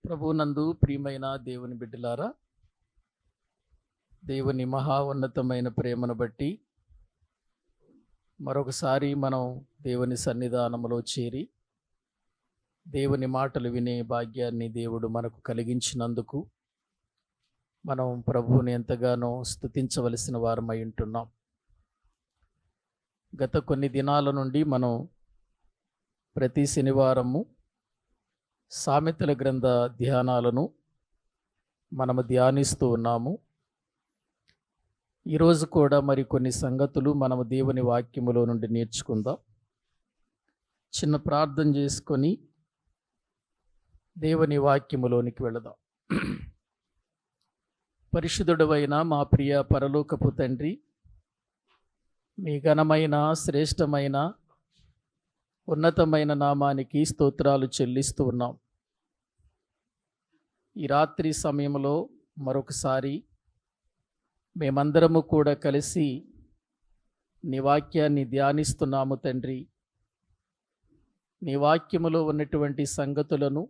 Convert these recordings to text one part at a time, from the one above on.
ప్రభునందు ప్రియమైన దేవుని బిడ్డలారా, దేవుని మహా ఉన్నతమైన ప్రేమను బట్టి మరొకసారి మనం దేవుని సన్నిధానంలో చేరి దేవుని మాటలు వినే భాగ్యాన్ని దేవుడు మనకు కలిగించినందుకు మనం ప్రభువుని ఎంతగానో స్తుతించవలసిన వారమై ఉంటున్నాం. గత కొన్ని దినాల నుండి మనం ప్రతి శనివారము సామెతల గ్రంథ ధ్యానాలను మనము ధ్యానిస్తూ ఉన్నాము. ఈరోజు కూడా మరి కొన్ని సంగతులు మనము దేవుని వాక్యములో నుండి నేర్చుకుందాం. చిన్న ప్రార్థన చేసుకొని దేవుని వాక్యములోనికి వెళదాం. పరిశుద్ధుడవైన మా ప్రియ పరలోకపు తండ్రి, మీ ఘనమైన శ్రేష్టమైన ఉన్నతమైన నామానికి స్తోత్రాలు చెల్లిస్తూ ఉన్నాం. ఈ రాత్రి సమయంలో మరొకసారి మేమందరము కూడా కలిసి నీ వాక్యాన్ని ధ్యానిస్తున్నాము తండ్రి. నీ వాక్యములో ఉన్నటువంటి సంగతులను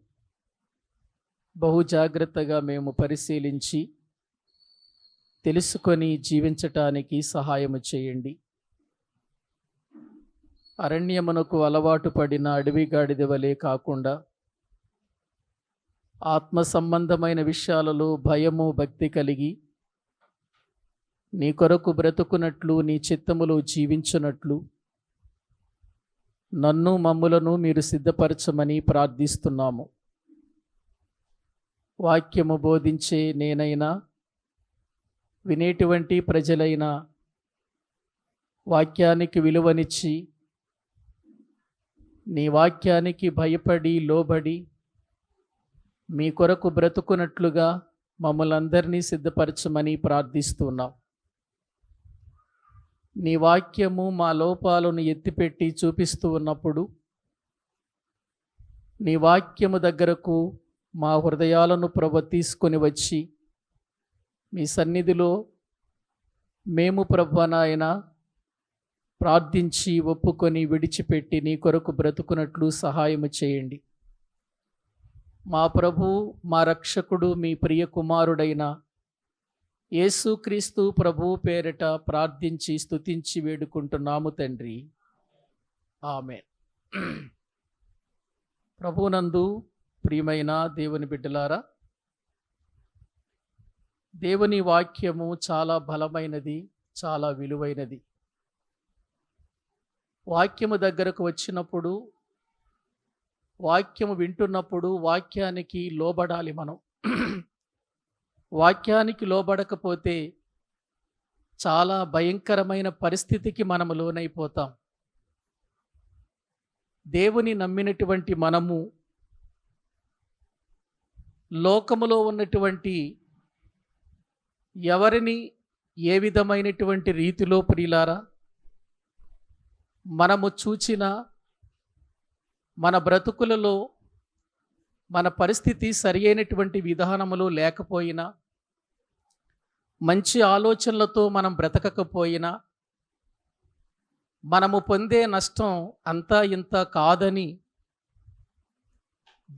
బహు జాగ్రత్తగా మేము పరిశీలించి తెలుసుకొని జీవించటానికి సహాయము చేయండి. అరణ్యమునకు అలవాటు పడిన అడవి గాడిద వలె కాకుండా ఆత్మ సంబంధమైన విషయాలలో భయము భక్తి కలిగి నీ కొరకు బ్రతుకున్నట్లు, నీ చిత్తములో జీవించున్నట్లు నన్ను మమ్ములను మీరు సిద్ధపరచమని ప్రార్థిస్తున్నాము. వాక్యము బోధించే నేనైనా, వినేటువంటి ప్రజలైనా వాక్యానికి విలువనిచ్చి నీ వాక్యానికి భయపడి లోబడి మీ కొరకు బ్రతుకున్నట్లుగా మమ్మల్ని అందరినీ సిద్ధపరచమని ప్రార్థిస్తున్నాం. నీ వాక్యము మా లోపాలను ఎత్తిపెట్టి చూపిస్తూ ఉన్నప్పుడు నీ వాక్యము దగ్గరకు మా హృదయాలను తీసుకొని వచ్చి మీ సన్నిధిలో మేము నాయన ప్రార్థించి ఒప్పుకొని విడిచిపెట్టి నీ కొరకు బ్రతుకున్నట్లు సహాయము చేయండి. మా ప్రభు, మా రక్షకుడు, మీ ప్రియ కుమారుడైన యేసుక్రీస్తు ప్రభు పేరిట ప్రార్థించి స్తుతించి వేడుకుంటున్నాము తండ్రి. ఆమేన్. ప్రభునందు ప్రియమైన దేవుని బిడ్డలారా, దేవుని వాక్యము చాలా బలమైనది, చాలా విలువైనది. వాక్యము దగ్గరకు వచ్చినప్పుడు, వాక్యము వింటున్నప్పుడు వాక్యానికి లోబడాలి మనం. వాక్యానికి లోబడకపోతే చాలా భయంకరమైన పరిస్థితికి మనము లోనైపోతాం. దేవుని నమ్మినటువంటి మనము లోకములో ఉన్నటువంటి ఎవరిని ఏ విధమైనటువంటి రీతిలో ప్రియులారా మనము చూచిన మన బ్రతుకులలో మన పరిస్థితి సరి అయినటువంటి విధానములో లేకపోయినా, మంచి ఆలోచనలతో మనం బ్రతకకపోయినా, మనము పొందే నష్టం అంతా ఇంత కాదని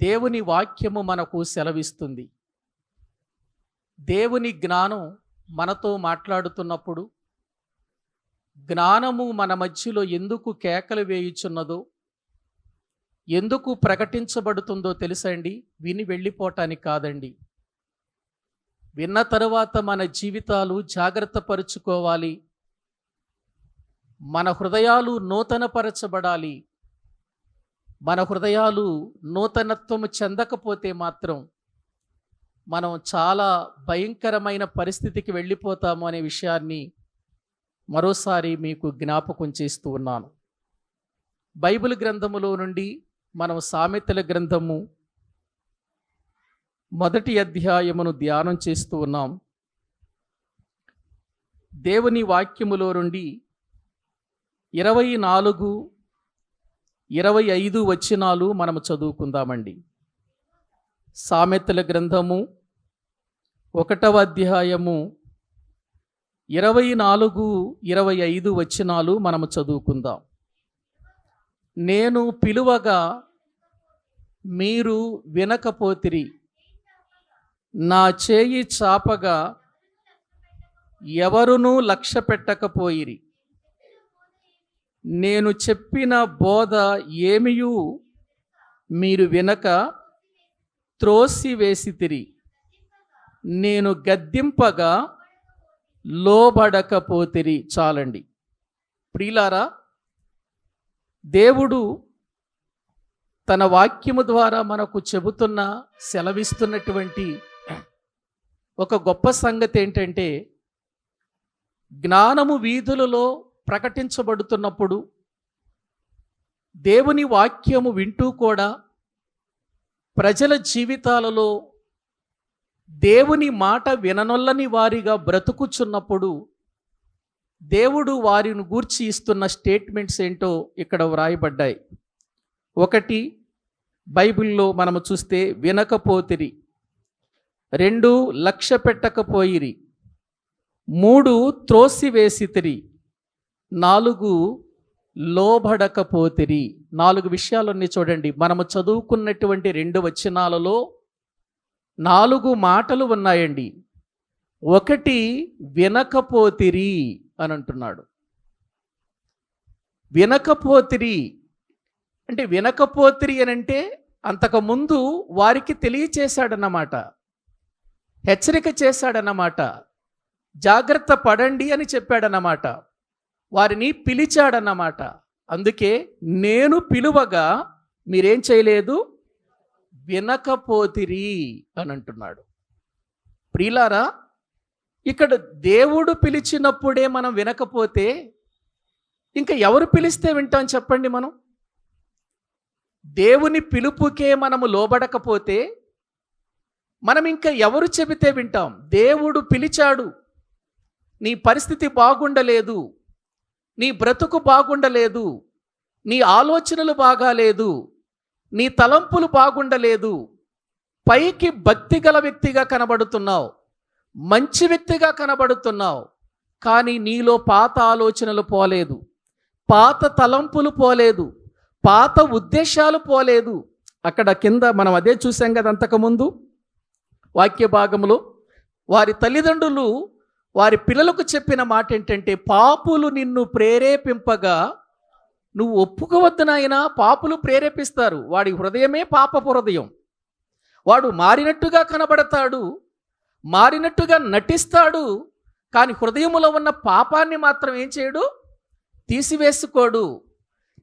దేవుని వాక్యము మనకు సెలవిస్తుంది. దేవుని జ్ఞానం మనతో మాట్లాడుతున్నప్పుడు, జ్ఞానము మన మధ్యలో ఎందుకు కేకలు వేయుచున్నదో, ఎందుకు ప్రకటించబడుతుందో తెలుసండి. విని వెళ్ళిపోవటానికి కాదండి. విన్న తరువాత మన జీవితాలు జాగ్రత్త పరుచుకోవాలి. మన హృదయాలు నూతనపరచబడాలి. మన హృదయాలు నూతనత్వము చెందకపోతే మాత్రం మనం చాలా భయంకరమైన పరిస్థితికి వెళ్ళిపోతాము అనే విషయాన్ని మరోసారి మీకు జ్ఞాపకం చేస్తూ ఉన్నాను. బైబిల్ గ్రంథములో నుండి మనం సామెతల గ్రంథము 1వ అధ్యాయమును ధ్యానం చేస్తూ ఉన్నాం. దేవుని వాక్యములో నుండి 24, 25 వచనాలు మనము చదువుకుందామండి. సామెతల గ్రంథము 1వ అధ్యాయము 24, 25 వచనాలు మనము చదువుకుందాం. నేను పిలువగా మీరు వినకపోతిరి, నా చేయి చాపగా ఎవరునూ లక్ష్య పెట్టకపోయిరి. నేను చెప్పిన బోధ ఏమియు మీరు వినక త్రోసివేసితిరి. నేను గద్దింపగా లోబడకపోతిరి. చాలండి ప్రియులారా, దేవుడు తన వాక్యము ద్వారా మనకు చెబుతున్న, సెలవిస్తున్నటువంటి ఒక గొప్ప సంగతి ఏంటంటే, జ్ఞానము వీధులలో ప్రకటించబడుతున్నప్పుడు దేవుని వాక్యము వింటూ కూడా ప్రజల జీవితాలలో దేవుని మాట విననొల్లని వారిగా బ్రతుకుచున్నప్పుడు దేవుడు వారిని గూర్చి ఇస్తున్న స్టేట్మెంట్స్ ఏంటో ఇక్కడ వ్రాయబడ్డాయి. ఒకటి, బైబిల్లో మనము చూస్తే వినకపోతిరి. 2, లక్ష్య పెట్టకపోయిరి. 3, త్రోసివేసితిరి. 4, లోబడకపోతిరి. 4 విషయాలన్నీ చూడండి. మనము చదువుకున్నటువంటి 2 వచనాలలో 4 మాటలు ఉన్నాయండి. 1, వినకపోతిరి అని అంటున్నాడు. వినకపోతిరి అంటే, వినకపోతిరి అని అంటే అంతకుముందు వారికి తెలియచేశాడన్నమాట, హెచ్చరిక చేశాడన్నమాట, జాగ్రత్త పడండి అని చెప్పాడన్నమాట, వారిని పిలిచాడన్నమాట. అందుకే నేను పిలువగా మీరేం చేయలేదు, వినకపోతిరి అని అంటున్నాడు. ప్రియులారా, ఇక్కడ దేవుడు పిలిచినప్పుడే మనం వినకపోతే ఇంకా ఎవరు పిలిస్తే వింటాం చెప్పండి? మనం దేవుని పిలుపుకే మనము లోబడకపోతే మనం ఇంకా ఎవరు చెబితే వింటాం? దేవుడు పిలిచాడు, నీ పరిస్థితి బాగుండలేదు, నీ బ్రతుకు బాగుండలేదు, నీ ఆలోచనలు బాగాలేదు, నీ తలంపులు బాగుండలేదు, పైకి భక్తి గల వ్యక్తిగా కనబడుతున్నావు, మంచి వ్యక్తిగా కనబడుతున్నావు, కానీ నీలో పాత ఆలోచనలు పోలేదు, పాత తలంపులు పోలేదు, పాత ఉద్దేశాలు పోలేదు. అక్కడ కింద మనం అదే చూసాం కదా అంతకుముందు వాక్య భాగంలో. వారి తల్లిదండ్రులు వారి పిల్లలకు చెప్పిన మాట ఏంటంటే, పాపులు నిన్ను ప్రేరేపింపగా నువ్వు ఒప్పుకోవద్దు నాయనా. పాపులు ప్రేరేపిస్తారు. వాడి హృదయమే పాపపు హృదయం. వాడు మారినట్టుగా కనబడతాడు, మారినట్టుగా నటిస్తాడు, కానీ హృదయములో ఉన్న పాపాన్ని మాత్రం ఏం చేయడు, తీసివేసుకోడు.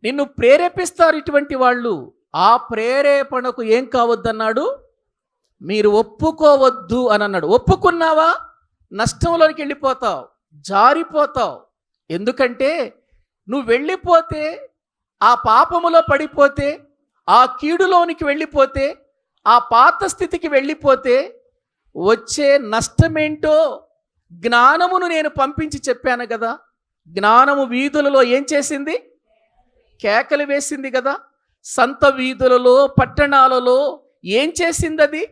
నిన్ను ప్రేరేపిస్తారు ఇటువంటి వాళ్ళు. ఆ ప్రేరేపణకు ఏం కావద్దన్నాడు, మీరు ఒప్పుకోవద్దు అని అన్నాడు. ఒప్పుకున్నావా నష్టంలోకి వెళ్ళిపోతావు, జారిపోతావు. ఎందుకంటే నువ్వు వెళ్ళిపోతే, ఆ పాపములో పడిపోతే, ఆ కీడులోనికి వెళ్ళిపోతే, ఆ పాత స్థితికి వెళ్ళిపోతే వచ్చే నష్టమేంటో జ్ఞానమును నేను పంపించి చెప్పాను కదా. జ్ఞానము వీధులలో ఏం చేసింది, కేకలు వేసింది కదా. సంత వీధులలో, పట్టణాలలో ఏం చేసింది? అది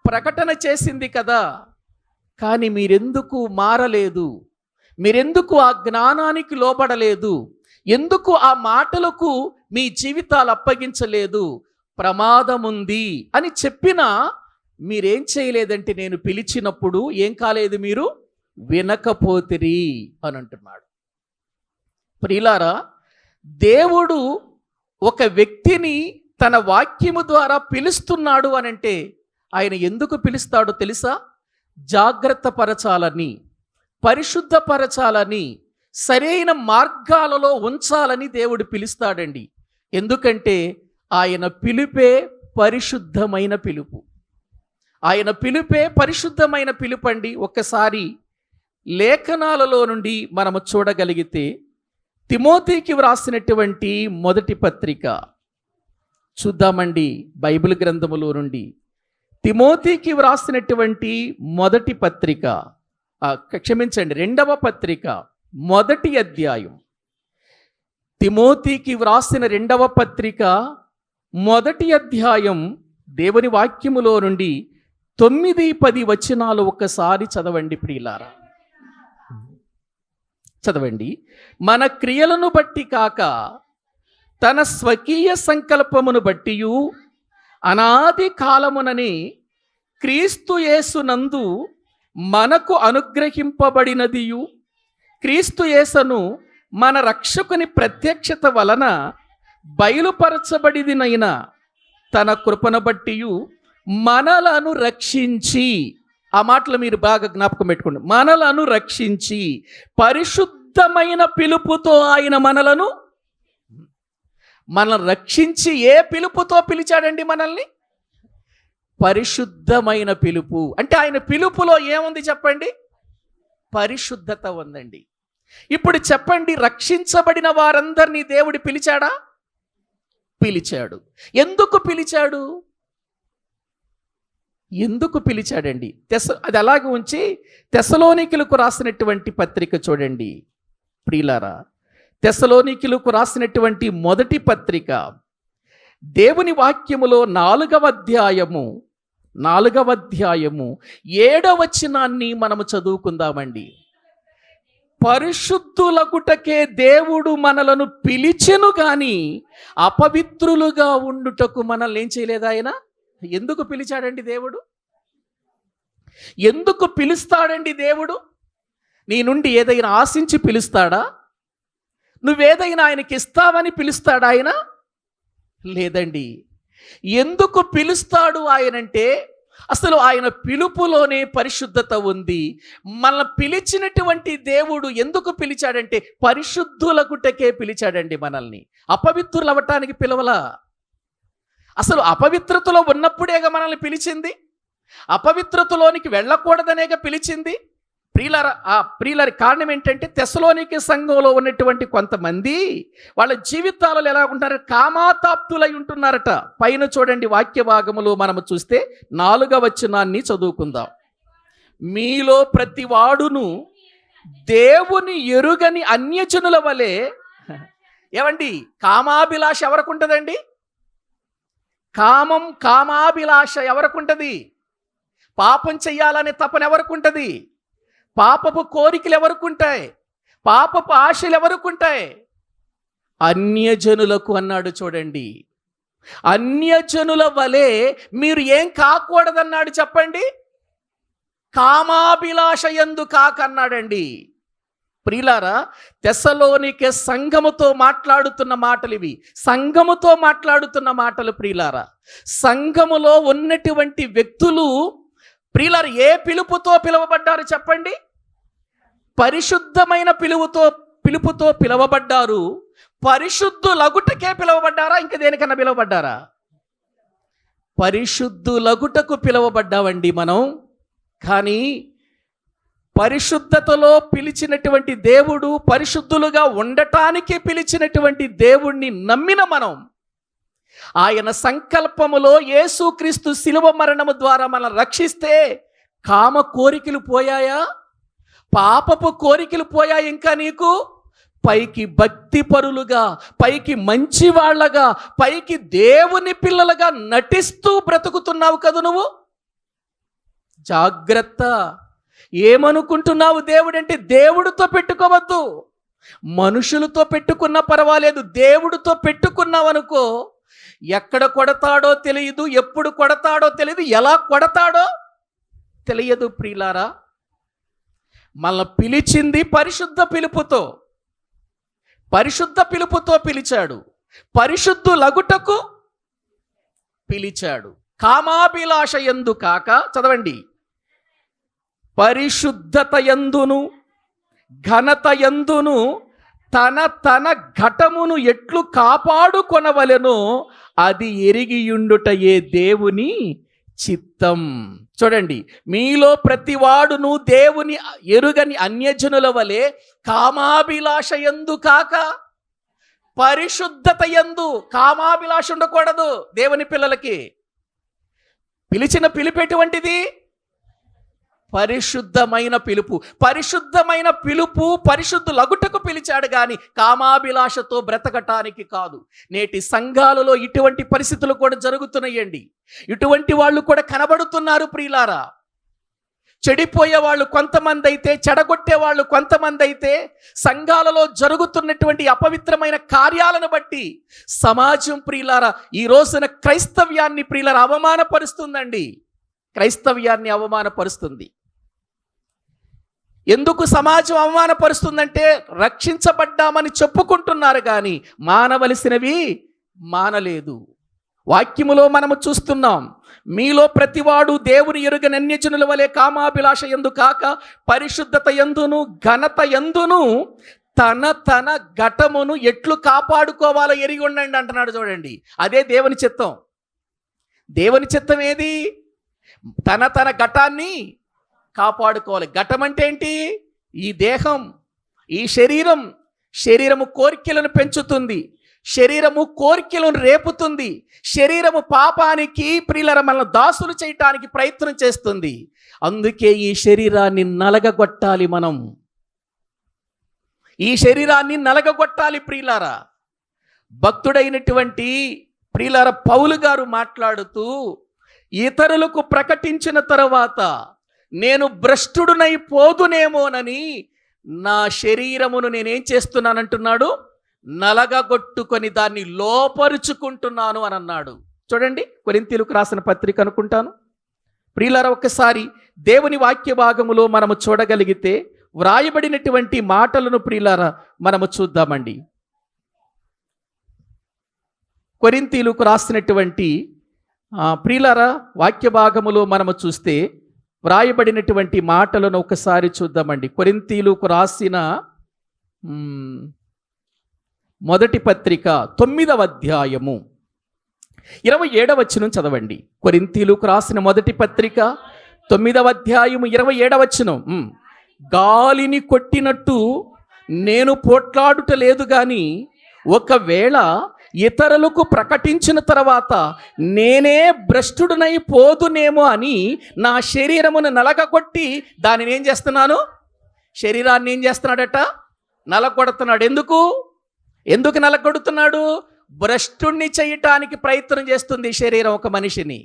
ప్రకటన చేసింది కదా. కానీ మీరెందుకు మారలేదు? మీరెందుకు ఆ జ్ఞానానికి లోబడలేదు? ఎందుకు ఆ మాటలకు మీ జీవితాలు అప్పగించలేదు? ప్రమాదం ఉంది అని చెప్పినా మీరేం చేయలేదంటే, నేను పిలిచినప్పుడు ఏం కాలేదు, మీరు వినకపోతిరి అని అంటున్నాడు. ప్రియులారా, దేవుడు ఒక వ్యక్తిని తన వాక్యము ద్వారా పిలుస్తున్నాడు అనంటే ఆయన ఎందుకు పిలుస్తాడో తెలుసా? జాగ్రత్త పరచాలని, పరిశుద్ధపరచాలని, సరైన మార్గాలలో ఉంచాలని దేవుడు పిలుస్తాడండి. ఎందుకంటే ఆయన పిలుపే పరిశుద్ధమైన పిలుపు. ఆయన పిలుపే పరిశుద్ధమైన పిలుపండి. ఒక్కసారి లేఖనాలలో నుండి మనము చూడగలిగితే, తిమోతికి వ్రాసినటువంటి మొదటి పత్రిక చూద్దామండి. బైబిల్ గ్రంథములో నుండి తిమోతికి వ్రాసినటువంటి మొదటి పత్రిక, క్షమించండి, 2వ పత్రిక, మొదటి అధ్యాయం. తిమోతికి వ్రాసిన 2వ పత్రిక మొదటి అధ్యాయం దేవుని వాక్యములో నుండి 9-10 వచనాలు ఒక్కసారి చదవండి ప్రియులారా, చదవండి. మన క్రియలను బట్టి కాక తన స్వకీయ సంకల్పమును బట్టియు అనాది కాలమునని క్రీస్తు యేసునందు మనకు అనుగ్రహింపబడినదియు క్రీస్తు యేసును మన రక్షకుని ప్రత్యక్షత వలన బయలుపరచబడినైన తన కృపను బట్టియు మనలను రక్షించి, ఆ మాటలు మీరు బాగా జ్ఞాపకం పెట్టుకోండి, మనలను రక్షించి పరిశుద్ధమైన పిలుపుతో ఆయన మనలను రక్షించి ఏ పిలుపుతో పిలిచాడండి మనల్ని? పరిశుద్ధమైన పిలుపు. అంటే ఆయన పిలుపులో ఏముంది చెప్పండి? పరిశుద్ధత ఉందండి. ఇప్పుడు చెప్పండి, రక్షించబడిన వారందరినీ దేవుడు పిలిచాడా? పిలిచాడు. ఎందుకు పిలిచాడు? ఎందుకు పిలిచాడండి? అది అలాగే ఉంచి తెస్సలోనికీయులకు రాసినటువంటి పత్రిక చూడండి ప్రియులారా. తెస్సలోనికీయులకు రాసినటువంటి మొదటి పత్రిక దేవుని వాక్యములో 4వ అధ్యాయము 7వ వచనాన్ని మనము చదువుకుందామండి. పరిశుద్ధులగుటకే దేవుడు మనలను పిలిచెను గాని అపవిత్రులుగా ఉండుటకు మనల్ని ఏం చేయలేదు ఆయన. ఎందుకు పిలిచాడండి దేవుడు? ఎందుకు పిలుస్తాడండి దేవుడు? నీ నుండి ఏదైనా ఆశించి పిలుస్తాడా? నువ్వేదైనా ఆయనకి ఇస్తావని పిలుస్తాడా ఆయన? లేదండి. ఎందుకు పిలుస్తాడు ఆయనంటే, అసలు ఆయన పిలుపులోనే పరిశుద్ధత ఉంది. మనల్ని పిలిచినటువంటి దేవుడు ఎందుకు పిలిచాడంటే పరిశుద్ధులగుటకే పిలిచాడండి మనల్ని. అపవిత్రులు అవ్వటానికి పిలవలా. అసలు అపవిత్రతలో ఉన్నప్పుడేగా మనల్ని పిలిచింది. అపవిత్రతలోనికి వెళ్ళకూడదనేగా పిలిచింది. ప్రియులారి కారణం ఏంటంటే తెస్సలోనికే సంఘంలో ఉన్నటువంటి కొంతమంది వాళ్ళ జీవితాలలో ఎలా ఉంటారు? కామాతాప్తులై ఉంటున్నారట. పైన చూడండి వాక్య భాగములో మనము చూస్తే 4వ వచనాన్ని చదువుకుందాం. మీలో ప్రతి వాడును దేవుని ఎరుగని అన్యజనుల వలె, ఏమండి కామాభిలాష ఎవరికి ఉంటుందండి? కామాభిలాష ఎవరికి ఉంటుంది? పాపం చెయ్యాలనే తపన ఎవరికి ఉంటుంది? పాపపు కోరికలు ఎవరికి ఉంటాయి? పాపపు ఆశలు ఎవరికి ఉంటాయి? అన్యజనులకు అన్నాడు చూడండి. అన్యజనుల వలె మీరు ఏం కాకూడదన్నాడు చెప్పండి? కామాభిలాష యందు కాకన్నాడండి. ప్రియులారా, తెస్సలోనికే సంఘముతో మాట్లాడుతున్న మాటలు ఇవి. సంఘముతో మాట్లాడుతున్న మాటలు ప్రియులారా. సంఘములో ఉన్నటువంటి వ్యక్తులు ప్రియులారా ఏ పిలుపుతో పిలువబడ్డారు చెప్పండి? పరిశుద్ధమైన పిలుపుతో పిలువబడ్డారు. పరిశుద్ధులగుటకే పిలువబడ్డారా? ఇంక దేనికన్నా పిలువబడ్డారా? పరిశుద్ధులగుటకు పిలువబడ్డామండి మనం. కానీ పరిశుద్ధతలో పిలిచినటువంటి దేవుడు, పరిశుద్ధులుగా ఉండటానికి పిలిచినటువంటి దేవుణ్ణి నమ్మిన మనం, ఆయన సంకల్పములో యేసుక్రీస్తు శిలువ మరణము ద్వారా మనం రక్షిస్తే కామ కోరికలు పోయాయా? పాపపు కోరికలు పోయాయి ఇంకా నీకు? పైకి భక్తి పరులుగా, పైకి మంచి వాళ్ళగా, పైకి దేవుని పిల్లలుగా నటిస్తూ బ్రతుకుతున్నావు కదా నువ్వు. జాగ్రత్త. ఏమనుకుంటున్నావు దేవుడంటే? దేవుడితో పెట్టుకోవద్దు. మనుషులతో పెట్టుకున్నా పర్వాలేదు, దేవుడితో పెట్టుకున్నావనుకో ఎక్కడ కొడతాడో తెలియదు, ఎప్పుడు కొడతాడో తెలియదు, ఎలా కొడతాడో తెలియదు. ప్రియులారా, మనల్ని పిలిచింది పరిశుద్ధ పిలుపుతో పిలిచాడు. పరిశుద్ధులగుటకు పిలిచాడు. కామాభిలాష యందు కాక, చదవండి, పరిశుద్ధత యందును ఘనత యందును తన ఘటమును ఎట్లు కాపాడుకొనవలెనో అది ఎరిగియుండుటయే దేవుని చిత్తం. చూడండి, మీలో ప్రతివాడును దేవుని ఎరుగని అన్యజనుల వలె కామాభిలాష యందు కాక పరిశుద్ధత యందు. కామాభిలాష ఉండకూడదు దేవుని పిల్లలకి. పిలిచిన పిలుపెటువంటిది? పరిశుద్ధమైన పిలుపు. పరిశుద్ధులగుటకు పిలిచాడు కానీ కామాభిలాషతో బ్రతకటానికి కాదు. నేటి సంఘాలలో ఇటువంటి పరిస్థితులు కూడా జరుగుతున్నాయండి. ఇటువంటి వాళ్ళు కూడా కనబడుతున్నారు ప్రియులారా. చెడిపోయే వాళ్ళు కొంతమంది అయితే, చెడగొట్టే వాళ్ళు కొంతమంది అయితే, సంఘాలలో జరుగుతున్నటువంటి అపవిత్రమైన కార్యాలను బట్టి సమాజం ప్రియులారా ఈ రోజున క్రైస్తవ్యాన్ని ప్రియులారా అవమానపరుస్తుందండి. క్రైస్తవ్యాన్ని అవమానపరుస్తుంది. ఎందుకు సమాజం అవమానపరుస్తుందంటే రక్షించబడ్డామని చెప్పుకుంటున్నారు కానీ మానవలసినవి మానలేదు. వాక్యములో మనము చూస్తున్నాం, మీలో ప్రతివాడు దేవుని ఎరుగని అన్యజనుల వలె కామాభిలాష యందు కాక పరిశుద్ధత యందును ఘనత యందును తన తన ఘటమును ఎట్లు కాపాడుకోవాలో ఎరిగి ఉండండి అంటున్నాడు. చూడండి, అదే దేవుని చిత్తం. దేవుని చిత్తం ఏది? తన తన ఘటాన్ని కాపాడుకోవాలి. ఘటం అంటే ఏంటి? ఈ దేహం, ఈ శరీరము కోరికలను పెంచుతుంది, శరీరము కోరికలను రేపుతుంది, శరీరము పాపానికి ప్రియులర మనల్ని దాసులు చేయటానికి ప్రయత్నం చేస్తుంది. అందుకే ఈ శరీరాన్ని నలగగొట్టాలి. మనం ఈ శరీరాన్ని నలగగొట్టాలి ప్రియులారా. భక్తుడైనటువంటి ప్రియులార పౌలు గారు మాట్లాడుతూ, ఇతరులకు ప్రకటించిన తరువాత నేను భ్రష్టుడునై పోదునేమోనని నా శరీరమును నేనేం చేస్తున్నానంటున్నాడు, నలగగొట్టుకొని దాన్ని లోపరుచుకుంటున్నాను అని అన్నాడు. చూడండి, కొరింథీయులకు రాసిన పత్రిక అనుకుంటాను. ప్రియులారా, ఒక్కసారి దేవుని వాక్య భాగములో మనము చూడగలిగితే వ్రాయబడినటువంటి మాటలను ప్రియులారా మనము చూద్దామండి. కొరింథీయులకు రాసినటువంటి ప్రియులారా వాక్య భాగములో మనము చూస్తే వ్రాయబడినటువంటి మాటలను ఒకసారి చూద్దామండి. కొరింథీయులకు రాసిన మొదటి పత్రిక 9వ అధ్యాయము 27వ వచనం చదవండి. కొరింథీయులకు రాసిన మొదటి పత్రిక 9వ అధ్యాయము 27వ వచనం. గాలిని కొట్టినట్టు నేను పోట్లాడుట లేదు గాని ఒకవేళ ఇతరులకు ప్రకటించిన తర్వాత నేనే భ్రష్టుడినై పోదునేమో అని నా శరీరమును నలగగొట్టి దానిని ఏం చేస్తున్నాను, శరీరాన్ని ఏం చేస్తున్నాడట, నలగొడుతున్నాడు. ఎందుకు నలగొడుతున్నాడు? భ్రష్టుణ్ణి చేయటానికి ప్రయత్నం చేస్తుంది శరీరం ఒక మనిషిని.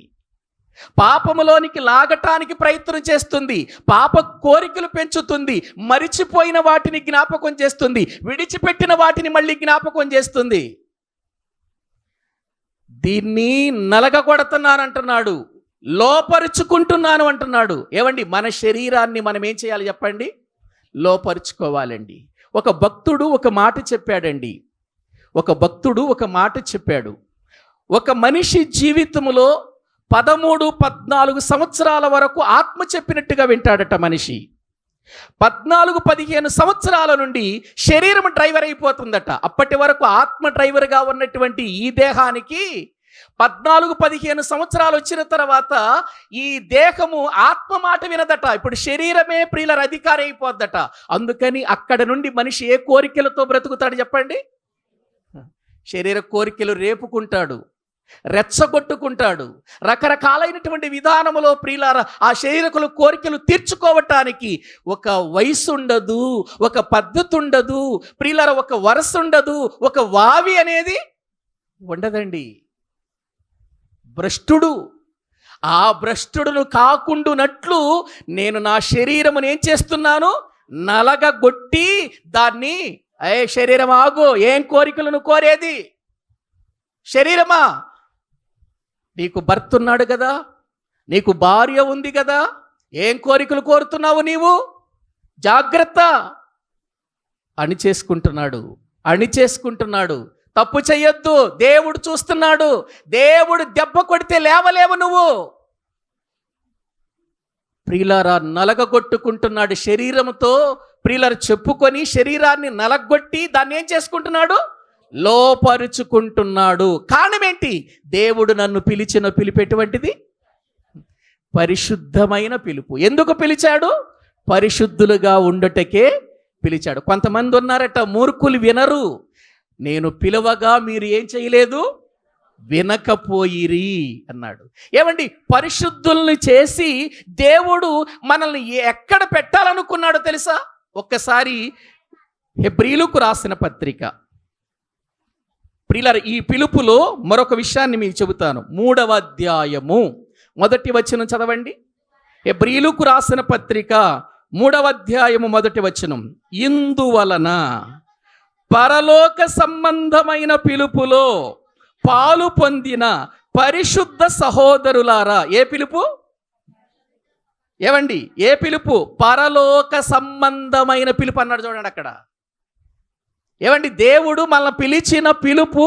పాపములోనికి లాగటానికి ప్రయత్నం చేస్తుంది, పాప కోరికలు పెంచుతుంది, మరిచిపోయిన వాటిని జ్ఞాపకం చేస్తుంది, విడిచిపెట్టిన వాటిని మళ్ళీ జ్ఞాపకం చేస్తుంది. దీన్ని నలగగొడుతున్నాను అంటున్నాడు, లోపరుచుకుంటున్నాను అంటున్నాడు. ఏమండి, మన శరీరాన్ని మనం ఏం చేయాలి చెప్పండి? లోపరుచుకోవాలండి. ఒక భక్తుడు ఒక మాట చెప్పాడండి. ఒక మనిషి జీవితంలో 13-14 సంవత్సరాల వరకు ఆత్మ చెప్పినట్టుగా వింటాడట మనిషి. 14-15 సంవత్సరాల నుండి శరీరం డ్రైవర్ అయిపోతుందట. అప్పటి వరకు ఆత్మ డ్రైవర్గా ఉన్నటువంటి ఈ దేహానికి 14-15 సంవత్సరాలు వచ్చిన తర్వాత ఈ దేహము ఆత్మ మాట వినదట. ఇప్పుడు శరీరమే ప్రియులర్ అధికారి అయిపోద్దట. అందుకని అక్కడ నుండి మనిషి ఏ కోరికలతో బ్రతుకుతాడు చెప్పండి? శరీర కోరికలు రేపుకుంటాడు, రెచ్చగొట్టుకుంటాడు. రకరకాలైనటువంటి విధానములో ప్రియులార ఆ శరీరకుల కోరికలు తీర్చుకోవటానికి ఒక వయసు ఉండదు, ఒక పద్ధతి ఉండదు ప్రియులార, ఒక వరస ఉండదు, ఒక వావి అనేది ఉండదండి. భ్రష్టుడు, ఆ భ్రష్టుడును కాకుండునట్లు నేను నా శరీరమును ఏం చేస్తున్నాను, నలగగొట్టి దాన్ని, శరీరం ఆగు, ఏం కోరికలను కోరేది? శరీరమా, నీకు భర్త ఉన్నాడు కదా, నీకు భార్య ఉంది కదా, ఏం కోరికలు కోరుతున్నావు నీవు? జాగ్రత్త. అణిచేసుకుంటున్నాడు. తప్పు చెయ్యొద్దు, దేవుడు చూస్తున్నాడు. దేవుడు దెబ్బ కొడితే లేవలేవు నువ్వు. ప్రియులారా, నలగగొట్టుకుంటున్నాడు శరీరంతో. ప్రియులారు చెప్పుకొని శరీరాన్ని నలగొట్టి దాన్ని ఏం చేసుకుంటున్నాడు, లోపరుచుకుంటున్నాడు. కారణం ఏంటి? దేవుడు నన్ను పిలిచిన పిలుపు ఎటువంటిది? పరిశుద్ధమైన పిలుపు. ఎందుకు పిలిచాడు? పరిశుద్ధులుగా ఉండటకే పిలిచాడు. కొంతమంది ఉన్నారట, మూర్ఖులు వినరు. నేను పిలవగా మీరు ఏం చేయలేదు, వినకపోయిరి అన్నాడు. ఏమండి, పరిశుద్ధుల్ని చేసి దేవుడు మనల్ని ఎక్కడ పెట్టాలనుకున్నాడో తెలుసా? ఒక్కసారి హెబ్రీయులకు రాసిన పత్రిక, ప్రియులారా, ఈ పిలుపులో మరొక విషయాన్ని మీకు చెబుతాను. 3వ అధ్యాయము 1వ వచనం చదవండి. హెబ్రీయులకు రాసిన పత్రిక 3వ అధ్యాయము 1వ వచనం. ఇందువలన పరలోక సంబంధమైన పిలుపులో పాలు పొందిన పరిశుద్ధ సహోదరులారా. ఏ పిలుపు? ఏమండి ఏ పిలుపు? పరలోక సంబంధమైన పిలుపు అన్నాడు చూడండి అక్కడ. ఏమండి దేవుడు మనల్ని పిలిచిన పిలుపు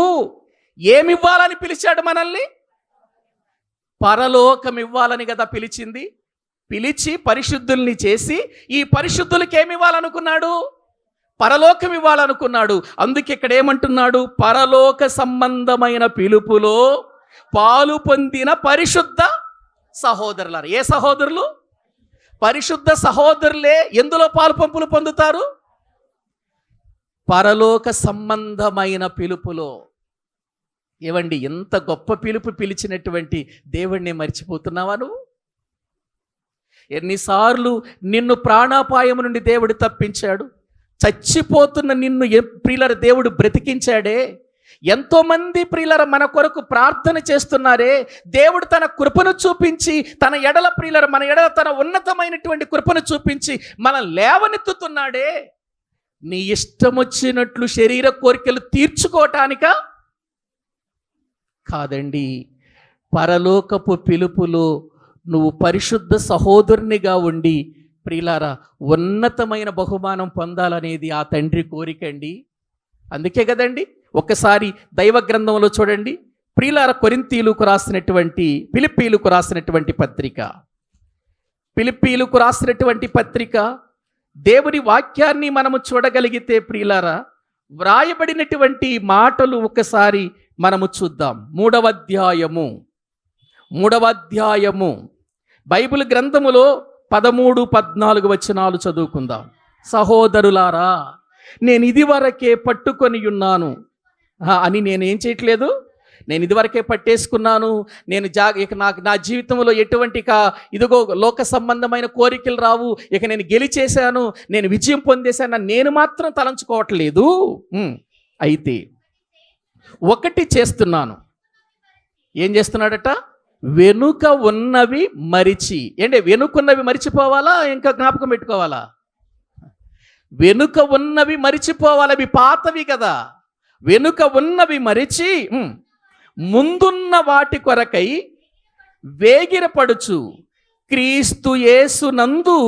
ఏమివ్వాలని పిలిచాడు మనల్ని? పరలోకం ఇవ్వాలని కదా పిలిచింది. పిలిచి పరిశుద్ధుల్ని చేసి ఈ పరిశుద్ధులకి ఏమి ఇవ్వాలనుకున్నాడు? పరలోకం ఇవ్వాలనుకున్నాడు. అందుకే ఇక్కడ ఏమంటున్నాడు? పరలోక సంబంధమైన పిలుపులో పాలు పొందిన పరిశుద్ధ సహోదరులారు. ఏ సహోదరులు? పరిశుద్ధ సహోదరులే ఎందులో పాలు పంపులు పొందుతారు? పరలోక సంబంధమైన పిలుపులో. ఏవండి ఎంత గొప్ప పిలుపు పిలిచినటువంటి దేవుణ్ణి మర్చిపోతున్నావా నువ్వు? ఎన్నిసార్లు నిన్ను ప్రాణాపాయము నుండి దేవుడు తప్పించాడు. చచ్చిపోతున్న నిన్ను ప్రియులర దేవుడు బ్రతికించాడే. ఎంతోమంది ప్రియులర మన కొరకు ప్రార్థన చేస్తున్నారే. దేవుడు తన కృపను చూపించి తన ఎడల ప్రియులర మన ఎడల తన ఉన్నతమైనటువంటి కృపను చూపించి మన లేవనెత్తుతున్నాడే. నీ ఇష్టం వచ్చినట్లు శరీర కోరికలు తీర్చుకోవటానికా? కాదండి. పరలోకపు పిలుపులో నువ్వు పరిశుద్ధ సహోదరునిగా ఉండి ప్రియులారా ఉన్నతమైన బహుమానం పొందాలనేది ఆ తండ్రి కోరికండి. అందుకే కదండి ఒక్కసారి దైవ గ్రంథంలో చూడండి. ప్రియులారా కొరింథీయులకు రాసినటువంటి ఫిలిప్పీయులకు రాసినటువంటి పత్రిక దేవుని వాక్యాన్ని మనము చూడగలిగితే ప్రియులారా వ్రాయబడినటువంటి మాటలు ఒకసారి మనము చూద్దాం. మూడవ అధ్యాయము బైబిల్ గ్రంథములో 13-14 వచనాలు చదువుకుందాం. సహోదరులారా, నేను ఇదివరకే పట్టుకొని ఉన్నాను అని నేనేం చేయట్లేదు. నేను ఇదివరకే పట్టేసుకున్నాను. నేను ఇక నా జీవితంలో ఎటువంటి ఇదిగో లోక సంబంధమైన కోరికలు రావు. ఇక నేను గెలిచేశాను, నేను విజయం పొందేశాను నేను మాత్రం తలంచుకోవట్లేదు. అయితే ఒకటి చేస్తున్నాను. ఏం చేస్తున్నాడట? వెనుక ఉన్నవి మరిచి. ఏంటి వెనుకున్నవి మరిచిపోవాలా? ఇంకా జ్ఞాపకం పెట్టుకోవాలా? వెనుక ఉన్నవి మరిచిపోవాలి. అవి పాతవి కదా. వెనుక ఉన్నవి మరిచి ముందున్న వాటి కొరకై వేగిరపడుచు క్రీస్తు యేసునందు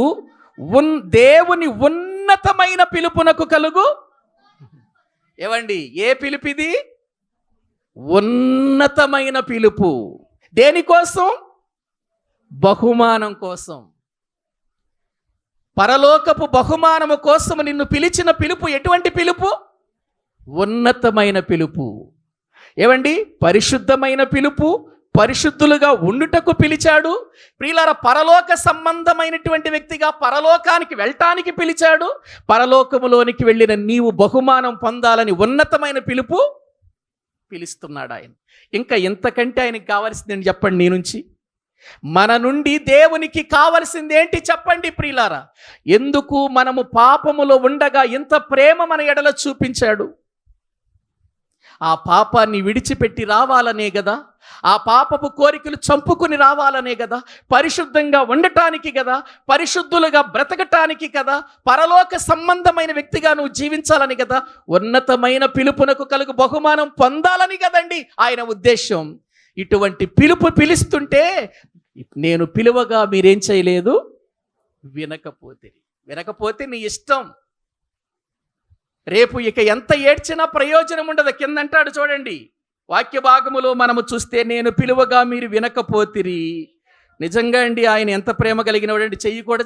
దేవుని ఉన్నతమైన పిలుపునకు కలుగు. ఏవండి ఏ పిలుపిది? ఉన్నతమైన పిలుపు. దేనికోసం? బహుమానం కోసం. పరలోకపు బహుమానము కోసం నిన్ను పిలిచిన పిలుపు ఎటువంటి పిలుపు? ఉన్నతమైన పిలుపు. ఏవండి పరిశుద్ధమైన పిలుపు. పరిశుద్ధులుగా ఉండుటకు పిలిచాడు. ప్రియులారా పరలోక సంబంధమైనటువంటి వ్యక్తిగా పరలోకానికి వెళ్ళటానికి పిలిచాడు. పరలోకములోనికి వెళ్ళిన నీవు బహుమానం పొందాలని ఉన్నతమైన పిలుపు పిలుస్తున్నాడు ఆయన. ఇంకా ఎంతకంటే ఆయనకి కావాల్సింది ఏంటి చెప్పండి? నీ నుంచి మన నుండి దేవునికి కావలసింది ఏంటి చెప్పండి ప్రియులారా? ఎందుకు మనము పాపములో ఉండగా ఇంత ప్రేమ మన ఎడల చూపించాడు? ఆ పాపాన్ని విడిచిపెట్టి రావాలనే కదా. ఆ పాపపు కోరికలు చంపుకుని రావాలనే కదా. పరిశుద్ధంగా ఉండటానికి కదా. పరిశుద్ధులుగా బ్రతకటానికి కదా. పరలోక సంబంధమైన వ్యక్తిగా నువ్వు జీవించాలని కదా. ఉన్నతమైన పిలుపునకు కలుగు బహుమానం పొందాలని కదండి ఆయన ఉద్దేశం. ఇటువంటి పిలుపు పిలుస్తుంటే నేను పిలువగా మీరేం చేయలేదు, వినకపోతే నీ ఇష్టం. రేపు ఇక ఎంత ఏడ్చినా ప్రయోజనం ఉండదు. కింద అంటాడు చూడండి వాక్య భాగములో మనము చూస్తే, నేను పిలువగా మీరు వినకపోతిరి. నిజంగా అండి ఆయన ఎంత ప్రేమ కలిగినవాడండి. చెయ్యి కూడా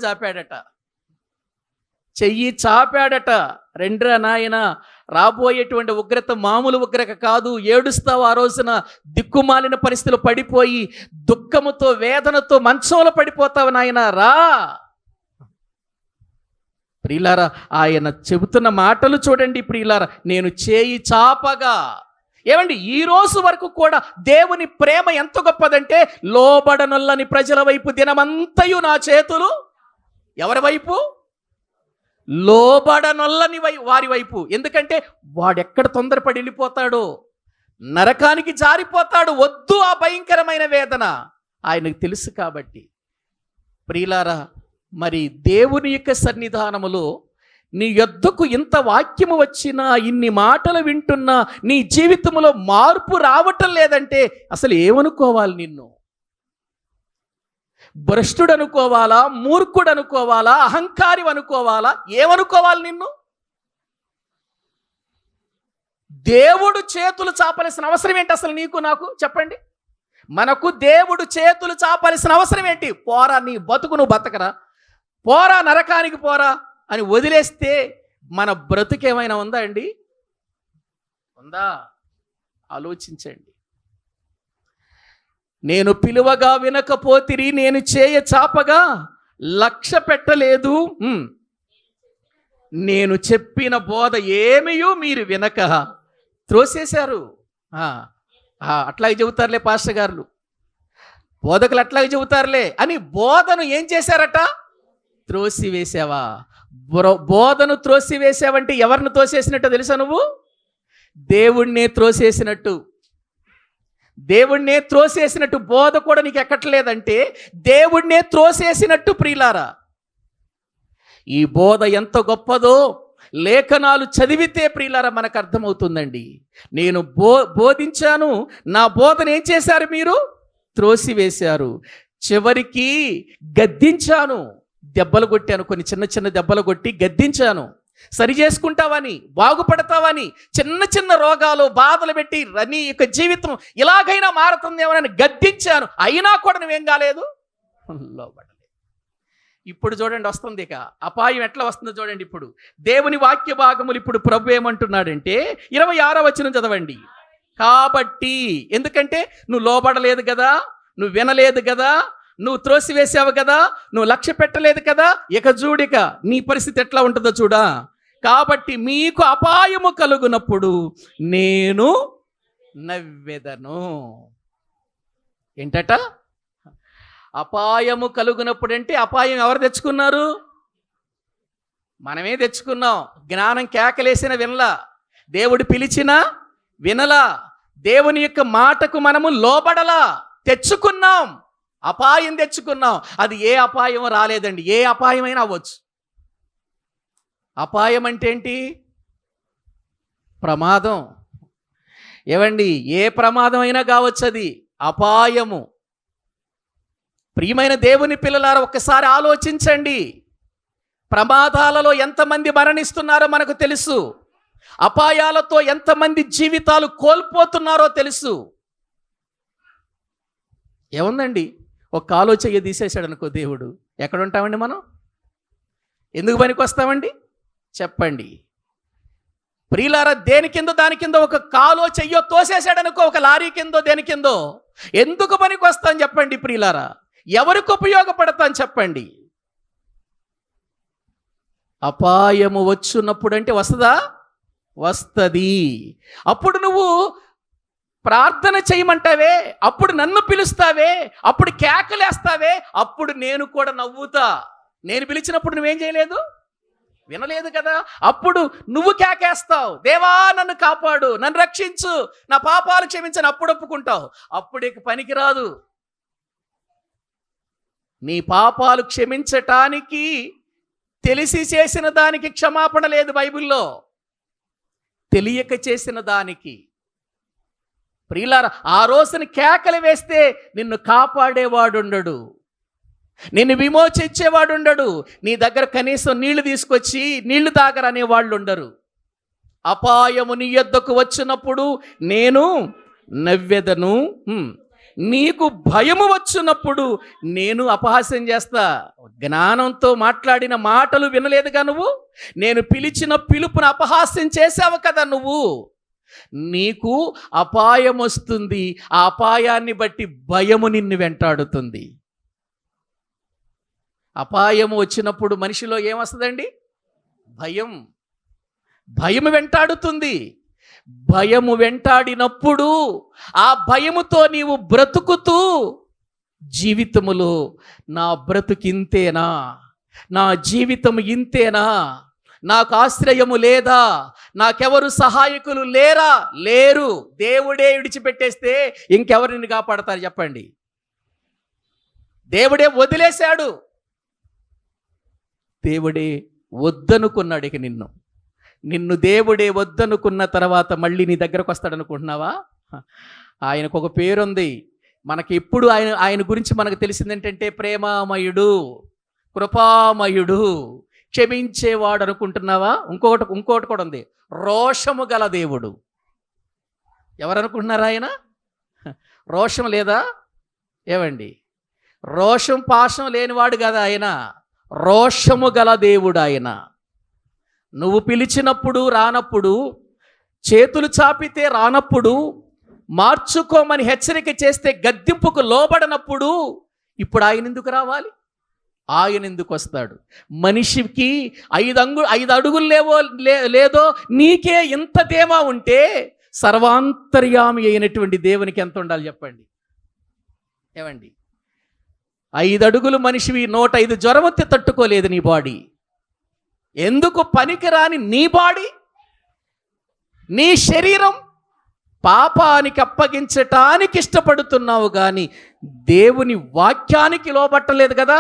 చాపాడట. రెండ్రా నాయన, రాబోయేటువంటి ఉగ్రత మామూలు ఉగ్రత కాదు. ఏడుస్తావు ఆ రోజున. దిక్కుమాలిన పరిస్థితులు పడిపోయి దుఃఖముతో వేదనతో మంచంలో పడిపోతావు నాయన, రా. ప్రియులారా ఆయన చెబుతున్న మాటలు చూడండి ప్రియులారా. నేను చేయి చాపగా. ఏమండి ఈ రోజు వరకు కూడా దేవుని ప్రేమ ఎంత గొప్పదంటే, లోబడనొల్లని ప్రజల వైపు దినమంతయు నా చేతులు ఎవరి వైపు? లోబడనొల్లని వారి వైపు. ఎందుకంటే వాడెక్కడ తొందరపడి వెళ్ళిపోతాడో, నరకానికి జారిపోతాడు. వద్దు ఆ భయంకరమైన వేదన, ఆయనకు తెలుసు. కాబట్టి ప్రియులారా, మరి దేవుని యొక్క సన్నిధానములో నీ యొద్దకు ఇంత వాక్యము వచ్చినా, ఇన్ని మాటలు వింటున్నా, నీ జీవితంలో మార్పు రావటం లేదంటే అసలు ఏమనుకోవాలి నిన్ను? భ్రష్టుడు అనుకోవాలా, మూర్ఖుడు అనుకోవాలా, అహంకారి అనుకోవాలా, ఏమనుకోవాలి నిన్ను? దేవుడు చేతులు చాపాల్సిన అవసరం ఏంటి అసలు నీకు నాకు? చెప్పండి. మనకు దేవుడు చేతులు చాపాల్సిన అవసరం ఏంటి? పోరా, నీ బతుకు నువ్వు బతకరా, పోరా నరకానికి పోరా అని వదిలేస్తే మన బ్రతుకేమైనా ఉందా అండి? ఉందా? ఆలోచించండి. నేను పిలువగా వినకపోతిరి, నేను చేయ చాపగా లక్ష్య పెట్టలేదు, నేను చెప్పిన బోధ ఏమయో మీరు వినక త్రోసేశారు. అట్లాగే చెబుతారులే పాస్టర్ గారులు, బోధకులు అట్లాగే చెబుతారులే అని బోధను ఏం చేశారట? త్రోసివేసావా? బోధను త్రోసివేసావంటే ఎవరిని త్రోసేసినట్టు తెలుసా నువ్వు? దేవుణ్ణే త్రోసేసినట్టు. దేవుణ్ణే త్రోసేసినట్టు. బోధ కూడా నీకు ఎక్కట్లేదంటే దేవుణ్ణే త్రోసేసినట్టు ప్రియులారా. ఈ బోధ ఎంత గొప్పదో లేఖనాలు చదివితే ప్రియులారా మనకు అర్థమవుతుందండి. నేను బోధించాను, నా బోధన ఏం చేశారు మీరు? త్రోసివేశారు. చివరికి గద్దించాను, దెబ్బలు కొట్టాను, కొన్ని చిన్న చిన్న దెబ్బలు కొట్టి గద్దించాను. సరి చేసుకుంటావని, బాగుపడతావని, చిన్న చిన్న రోగాలు బాధలు పెట్టి నీ యొక్క జీవితం ఇలాగైనా మారుతుందేమోనని గద్దించాను. అయినా కూడా నువ్వేం కాలేదు, లోబడలేదు. ఇప్పుడు చూడండి వస్తుంది ఇక అపాయం ఎట్లా వస్తుందో చూడండి. ఇప్పుడు దేవుని వాక్య భాగములు ఇప్పుడు ప్రభు ఏమంటున్నాడంటే 26వ వచనం చదవండి. కాబట్టి, ఎందుకంటే నువ్వు లోబడలేదు కదా, నువ్వు వినలేదు కదా, నువ్వు త్రోసివేసావు కదా, నువ్వు లక్ష్య పెట్టలేదు కదా, ఇక చూడిక నీ పరిస్థితి ఎట్లా ఉంటుందో చూడా. కాబట్టి మీకు అపాయము కలుగునప్పుడు నేను నవ్వెదను. ఏంటట? అపాయము కలుగునప్పుడు అంటే అపాయం ఎవరు తెచ్చుకున్నారు? మనమే తెచ్చుకున్నాం. జ్ఞానం కేకలేసిన వినలా, దేవుడు పిలిచినా వినలా, దేవుని యొక్క మాటకు మనము లోబడలా, తెచ్చుకున్నాం, అపాయం తెచ్చుకున్నాం. అది ఏ అపాయం రాలేదండి, ఏ అపాయమైనా అవ్వచ్చు. అపాయం అంటే ఏంటి? ప్రమాదం. ఏవండి, ఏ ప్రమాదం అయినా కావచ్చు, అది అపాయము. ప్రియమైన దేవుని పిల్లలారా, ఒక్కసారి ఆలోచించండి. ప్రమాదాలలో ఎంతమంది మరణిస్తున్నారో మనకు తెలుసు, అపాయాలతో ఎంతమంది జీవితాలు కోల్పోతున్నారో తెలుసు. ఏముందండి, ఒక కాలో చెయ్యి తీసేశాడు అనుకో దేవుడు, ఎక్కడ ఉంటామండి మనం? ఎందుకు పనికి వస్తామండి చెప్పండి? ప్రియులారా, దేని కిందో దాని కింద ఒక కాలో చెయ్యో తోసేశాడు అనుకో, ఒక లారీ కిందో దేని కిందో, ఎందుకు పనికి వస్తాను చెప్పండి ప్రియులారా? ఎవరికి ఉపయోగపడతాను చెప్పండి? అపాయము వచ్చున్నప్పుడు అంటే వస్తుందా? వస్తుంది. అప్పుడు నువ్వు ప్రార్థన చేయమంటావే, అప్పుడు నన్ను పిలుస్తావే, అప్పుడు కేకలేస్తావే, అప్పుడు నేను కూడా నవ్వుతా. నేను పిలిచినప్పుడు నువ్వేం చేయలేదు, వినలేదు కదా, అప్పుడు నువ్వు కేకేస్తావు, దేవా నన్ను కాపాడు, నన్ను రక్షించు, నా పాపాలు క్షమించని అప్పుడు ఒప్పుకుంటావు. అప్పుడు ఇక పనికిరాదు. నీ పాపాలు క్షమించటానికి తెలిసి చేసిన దానికి క్షమాపణ లేదు బైబిల్లో, తెలియక చేసిన దానికి. ప్రియులారా, ఆ రోజుని కేకలు వేస్తే నిన్ను కాపాడేవాడుండడు, నిన్ను విమోచించేవాడుండడు, నీ దగ్గర కనీసం నీళ్లు తీసుకొచ్చి నీళ్లు తాగరనే వాళ్ళు ఉండరు. అపాయము నీ యొద్దకు వచ్చినప్పుడు నేను నవ్వెదను, నీకు భయము వచ్చినప్పుడు నేను అపహాస్యం చేస్తా. జ్ఞానంతో మాట్లాడిన మాటలు వినలేదుగా నువ్వు, నేను పిలిచిన పిలుపును అపహాస్యం చేసావు కదా నువ్వు, నీకు అపాయం వస్తుంది. ఆ అపాయాన్ని బట్టి భయము నిన్ను వెంటాడుతుంది. అపాయము వచ్చినప్పుడు మనిషిలో ఏమొస్తుందండి? భయం. భయము వెంటాడుతుంది. భయము వెంటాడినప్పుడు ఆ భయముతో నీవు బ్రతుకుతూ జీవితములో నా బ్రతుకింతేనా, నా జీవితం ఇంతేనా, నాకు ఆశ్రయము లేదా, నాకెవరు సహాయకులు లేరా? లేరు. దేవుడే విడిచిపెట్టేస్తే ఇంకెవరిని కాపాడతారు చెప్పండి? దేవుడే వదిలేశాడు. దేవుడే వద్దనుకున్నాడు. ఇక నిన్ను దేవుడే వద్దనుకున్న తర్వాత మళ్ళీ నీ దగ్గరకు వస్తాడనుకుంటున్నావా? ఆయనకు ఒక పేరుంది, మనకి ఎప్పుడు ఆయన గురించి మనకు తెలిసింది ఏంటంటే ప్రేమామయుడు, కృపామయుడు, క్షమించేవాడు అనుకుంటున్నావా? ఇంకొకటి కూడా ఉంది, రోషము గల దేవుడు. ఎవరు అనుకుంటున్నారా ఆయన? రోషం లేదా? ఏమండి, రోషం పాశం లేనివాడు కదా ఆయన, రోషము గల దేవుడు ఆయన. నువ్వు పిలిచినప్పుడు రానప్పుడు, చేతులు చాపితే రానప్పుడు, మార్చుకోమని హెచ్చరిక చేస్తే గద్దింపుకు లోబడనప్పుడు, ఇప్పుడు ఆయన ఎందుకు రావాలి? ఆయన ఎందుకు వస్తాడు? మనిషికి 5 అడుగులు లేదో నీకే ఇంత ధీమా ఉంటే సర్వాంతర్యామి అయినటువంటి దేవునికి ఎంత ఉండాలి చెప్పండి. ఏమండి, 5 అడుగులు మనిషివి, 105 జ్వరం వస్తే తట్టుకోలేదు నీ బాడీ. ఎందుకు పనికిరాని నీ బాడీ, నీ శరీరం పాపానికి అప్పగించటానికి ఇష్టపడుతున్నావు కానీ దేవుని వాక్యానికి లోబట్టలేదు కదా.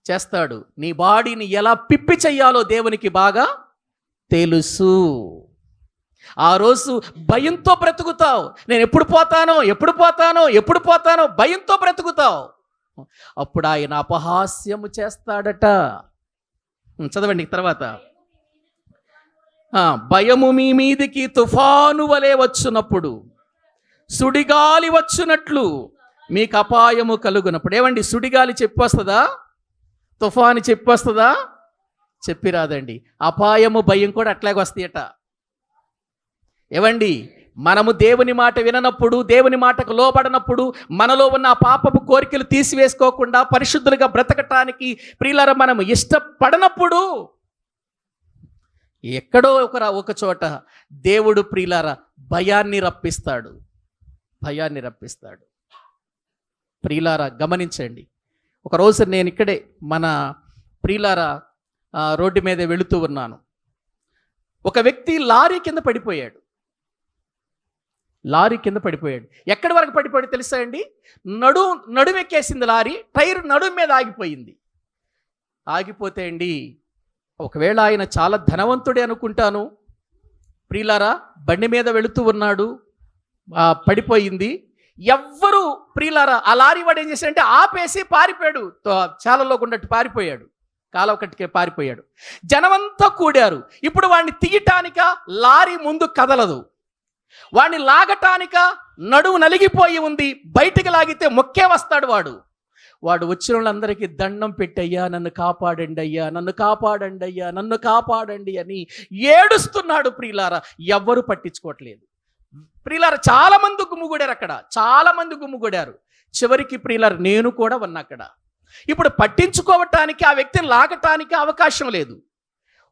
చేస్తాడు. నీ బాడీని ఎలా పిప్పి చెయ్యాలో దేవునికి బాగా తెలుసు. ఆ రోజు భయంతో బ్రతుకుతావు. నేను ఎప్పుడు పోతానో భయంతో బ్రతుకుతావు. అప్పుడు ఆయన అపహాస్యము చేస్తాడట. చదవండి తర్వాత. భయము మీ మీదికి తుఫాను వలె వచ్చునప్పుడు, సుడిగాలి వచ్చునట్లు మీకు అపాయము కలుగునప్పుడు. ఏమండి, సుడిగాలి చెప్పొస్తుందా? తుఫాను చెప్పొస్తుందా? చెప్పిరాదండి. అపాయము భయం కూడా అట్లాగే వస్తాయట. ఏవండి, మనము దేవుని మాట విననప్పుడు, దేవుని మాటకు లోబడనప్పుడు, మనలో ఉన్న ఆ పాపపు కోరికలు తీసివేసుకోకుండా పరిశుద్ధులుగా బ్రతకటానికి ప్రియులారా మనము ఇష్టపడనప్పుడు ఎక్కడో ఒక చోట దేవుడు ప్రియులారా భయాన్ని రప్పిస్తాడు. ప్రియులారా గమనించండి. ఒకరోజు నేను ఇక్కడే మన ప్రియులారా రోడ్డు మీద వెళుతూ ఉన్నాను. ఒక వ్యక్తి లారీ కింద పడిపోయాడు. ఎక్కడి వరకు పడిపోయాడు తెలుసా అండి? నడుమెక్కేసింది లారీ, టైర్ నడుము మీద ఆగిపోయింది. ఆగిపోతే అండి, ఒకవేళ ఆయన చాలా ధనవంతుడే అనుకుంటాను. ప్రియులారా బండి మీద వెళుతూ ఉన్నాడు, పడిపోయింది. ఎవ్వరు ప్రియులారా ఆ లారీ వాడు ఏం చేశాడంటే ఆపేసి పారిపోయాడు. చాలలో గుండట్టు పారిపోయాడు, కాలువ కట్టుకే పారిపోయాడు. జనమంతా కూడారు. ఇప్పుడు వాడిని తీయటానిక లారీ ముందు కదలదు, వాడిని లాగటానిక నడువు నలిగిపోయి ఉంది. బయటికి లాగితే మొక్కే వస్తాడు వాడు వచ్చిన వాళ్ళందరికీ దండం పెట్టయ్యా, నన్ను కాపాడండి అని ఏడుస్తున్నాడు. ప్రియులారా ఎవ్వరు పట్టించుకోవట్లేదు. ప్రియులారా చాలా మంది గుమ్ముగూడారు. చివరికి ప్రియులారా నేను కూడా ఉన్నా అక్కడ. ఇప్పుడు పట్టించుకోవటానికి, ఆ వ్యక్తిని లాగటానికి అవకాశం లేదు.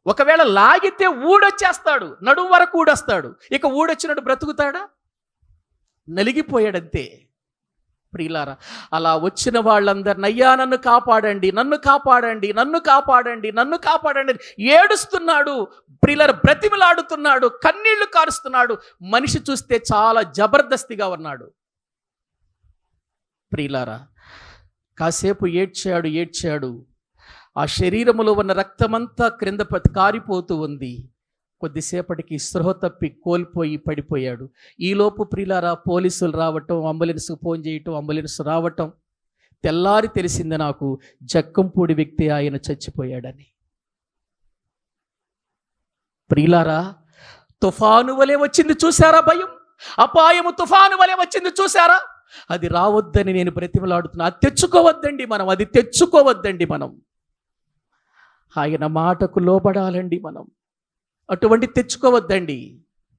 ఒకవేళ లాగితే ఊడొచ్చేస్తాడు, నడుము వరకు ఊడొస్తాడు. ఇక ఊడొచ్చినట్టు బ్రతుకుతాడా? నలిగిపోయాడంతే. ప్రియులారా అలా వచ్చిన వాళ్ళందరిని అయ్యా నన్ను కాపాడండి ఏడుస్తున్నాడు. ప్రియులారా బ్రతిమలాడుతున్నాడు, కన్నీళ్లు కారుస్తున్నాడు. మనిషి చూస్తే చాలా జబర్దస్తిగా ఉన్నాడు. ప్రియులారా కాసేపు ఏడ్చాడు. ఆ శరీరములో ఉన్న రక్తమంతా క్రింద కారిపోతూ ఉంది. కొద్దిసేపటికి స్పృహ తప్పి కోల్పోయి పడిపోయాడు. ఈలోపు ప్రియులారా పోలీసులు రావటం, అంబులెన్స్కి ఫోన్ చేయటం, అంబులెన్స్ రావటం. తెల్లారి తెలిసింది నాకు జక్కంపూడి వ్యక్తి ఆయన చచ్చిపోయాడని. ప్రియులారా తుఫాను వలె వచ్చింది చూసారా భయం? అపాయము తుఫాను వలె వచ్చింది చూసారా? అది రావద్దని నేను బ్రతిమలాడుతున్నా. అది తెచ్చుకోవద్దండి మనం. ఆయన మాటకు లోబడాలండి మనం. అటువంటి తెచ్చుకోవద్దండి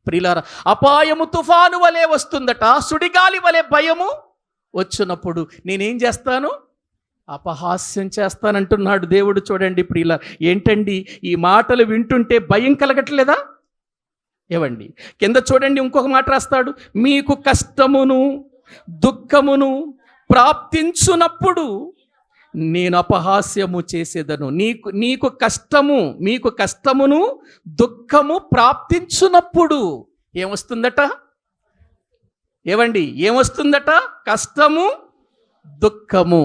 ప్రియులారా. అపాయము తుఫాను వలె వస్తుందట, సుడిగాలి వలె భయము వచ్చినప్పుడు నేనేం చేస్తాను? అపహాస్యం చేస్తానంటున్నాడు దేవుడు. చూడండి ప్రియులారా, ఏంటండి ఈ మాటలు వింటుంటే భయం కలగట్లేదా? ఏవండి కింద చూడండి, ఇంకొక మాట రాస్తాడు, మీకు కష్టమును దుఃఖమును ప్రాప్తించునప్పుడు నేను అపహాస్యము చేసేదను. మీకు కష్టమును దుఃఖము ప్రాప్తించునప్పుడు ఏమొస్తుందట? కష్టము దుఃఖము.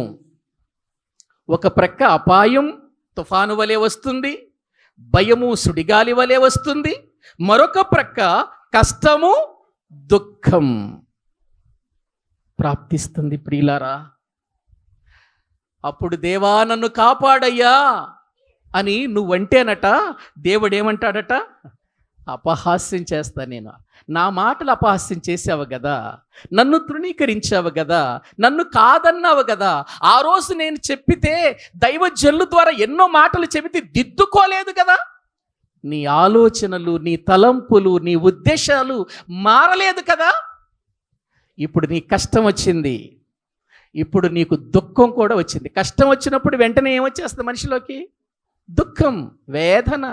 ఒక ప్రక్క అపాయం తుఫాను వలె వస్తుంది, భయము సుడిగాలి వలె వస్తుంది. మరొక ప్రక్క కష్టము దుఃఖం. ప్రాప్తిస్తుంది ప్రియులారా. అప్పుడు దేవా నన్ను కాపాడయ్యా అని నువ్వంటేనట దేవుడు ఏమంటాడట, అపహాస్యం చేస్తా నేను. నా మాటలు అపహాస్యం చేసావు కదా, నన్ను తృణీకరించావు కదా, నన్ను కాదన్నావు కదా. ఆ రోజు నేను చెప్పితే దైవజనుల ద్వారా ఎన్నో మాటలు చెబితే దిద్దుకోలేదు కదా. నీ ఆలోచనలు, నీ తలంపులు, నీ ఉద్దేశాలు మారలేదు కదా. ఇప్పుడు నీ కష్టం వచ్చింది, ఇప్పుడు నీకు దుఃఖం కూడా వచ్చింది. కష్టం వచ్చినప్పుడు వెంటనే ఏమొచ్చేస్తుంది మనిషిలోకి? దుఃఖం, వేదన.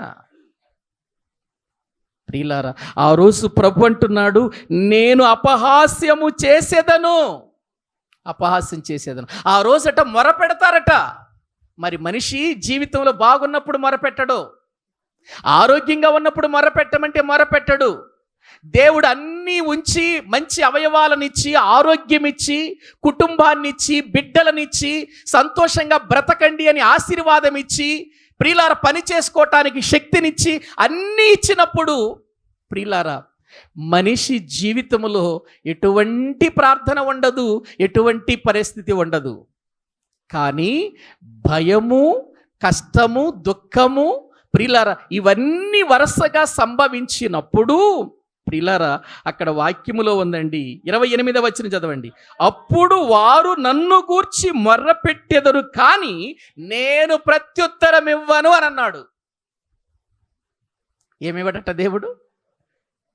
ప్రియులారా, ఆ రోజు ప్రభు అంటున్నాడు, నేను అపహాస్యము చేసేదను, అపహాస్యం చేసేదను. ఆ రోజట మొరపెడతారట. మరి మనిషి జీవితంలో బాగున్నప్పుడు మొరపెట్టడు, ఆరోగ్యంగా ఉన్నప్పుడు మొరపెట్టమంటే మొరపెట్టడు. దేవుడు అన్నీ ఉంచి మంచి అవయవాలనిచ్చి, ఆరోగ్యం ఇచ్చి, కుటుంబాన్నిచ్చి, బిడ్డలనిచ్చి, సంతోషంగా బ్రతకండి అని ఆశీర్వాదం ఇచ్చి, ప్రియులార పని చేసుకోవటానికి శక్తినిచ్చి అన్నీ ఇచ్చినప్పుడు ప్రియులారా మనిషి జీవితంలో ఎటువంటి ప్రార్థన ఉండదు, ఎటువంటి పరిస్థితి ఉండదు. కానీ భయము, కష్టము, దుఃఖము ప్రియులారా ఇవన్నీ వరుసగా సంభవించినప్పుడు ప్రియులారా అక్కడ వాక్యములో ఉందండి, 28వ వచనం చదవండి. అప్పుడు వారు నన్ను గూర్చి మొర్రపెట్టెదరు కానీ నేను ప్రత్యుత్తరం ఇవ్వను అని అన్నాడు. ఏమివ్వడట దేవుడు?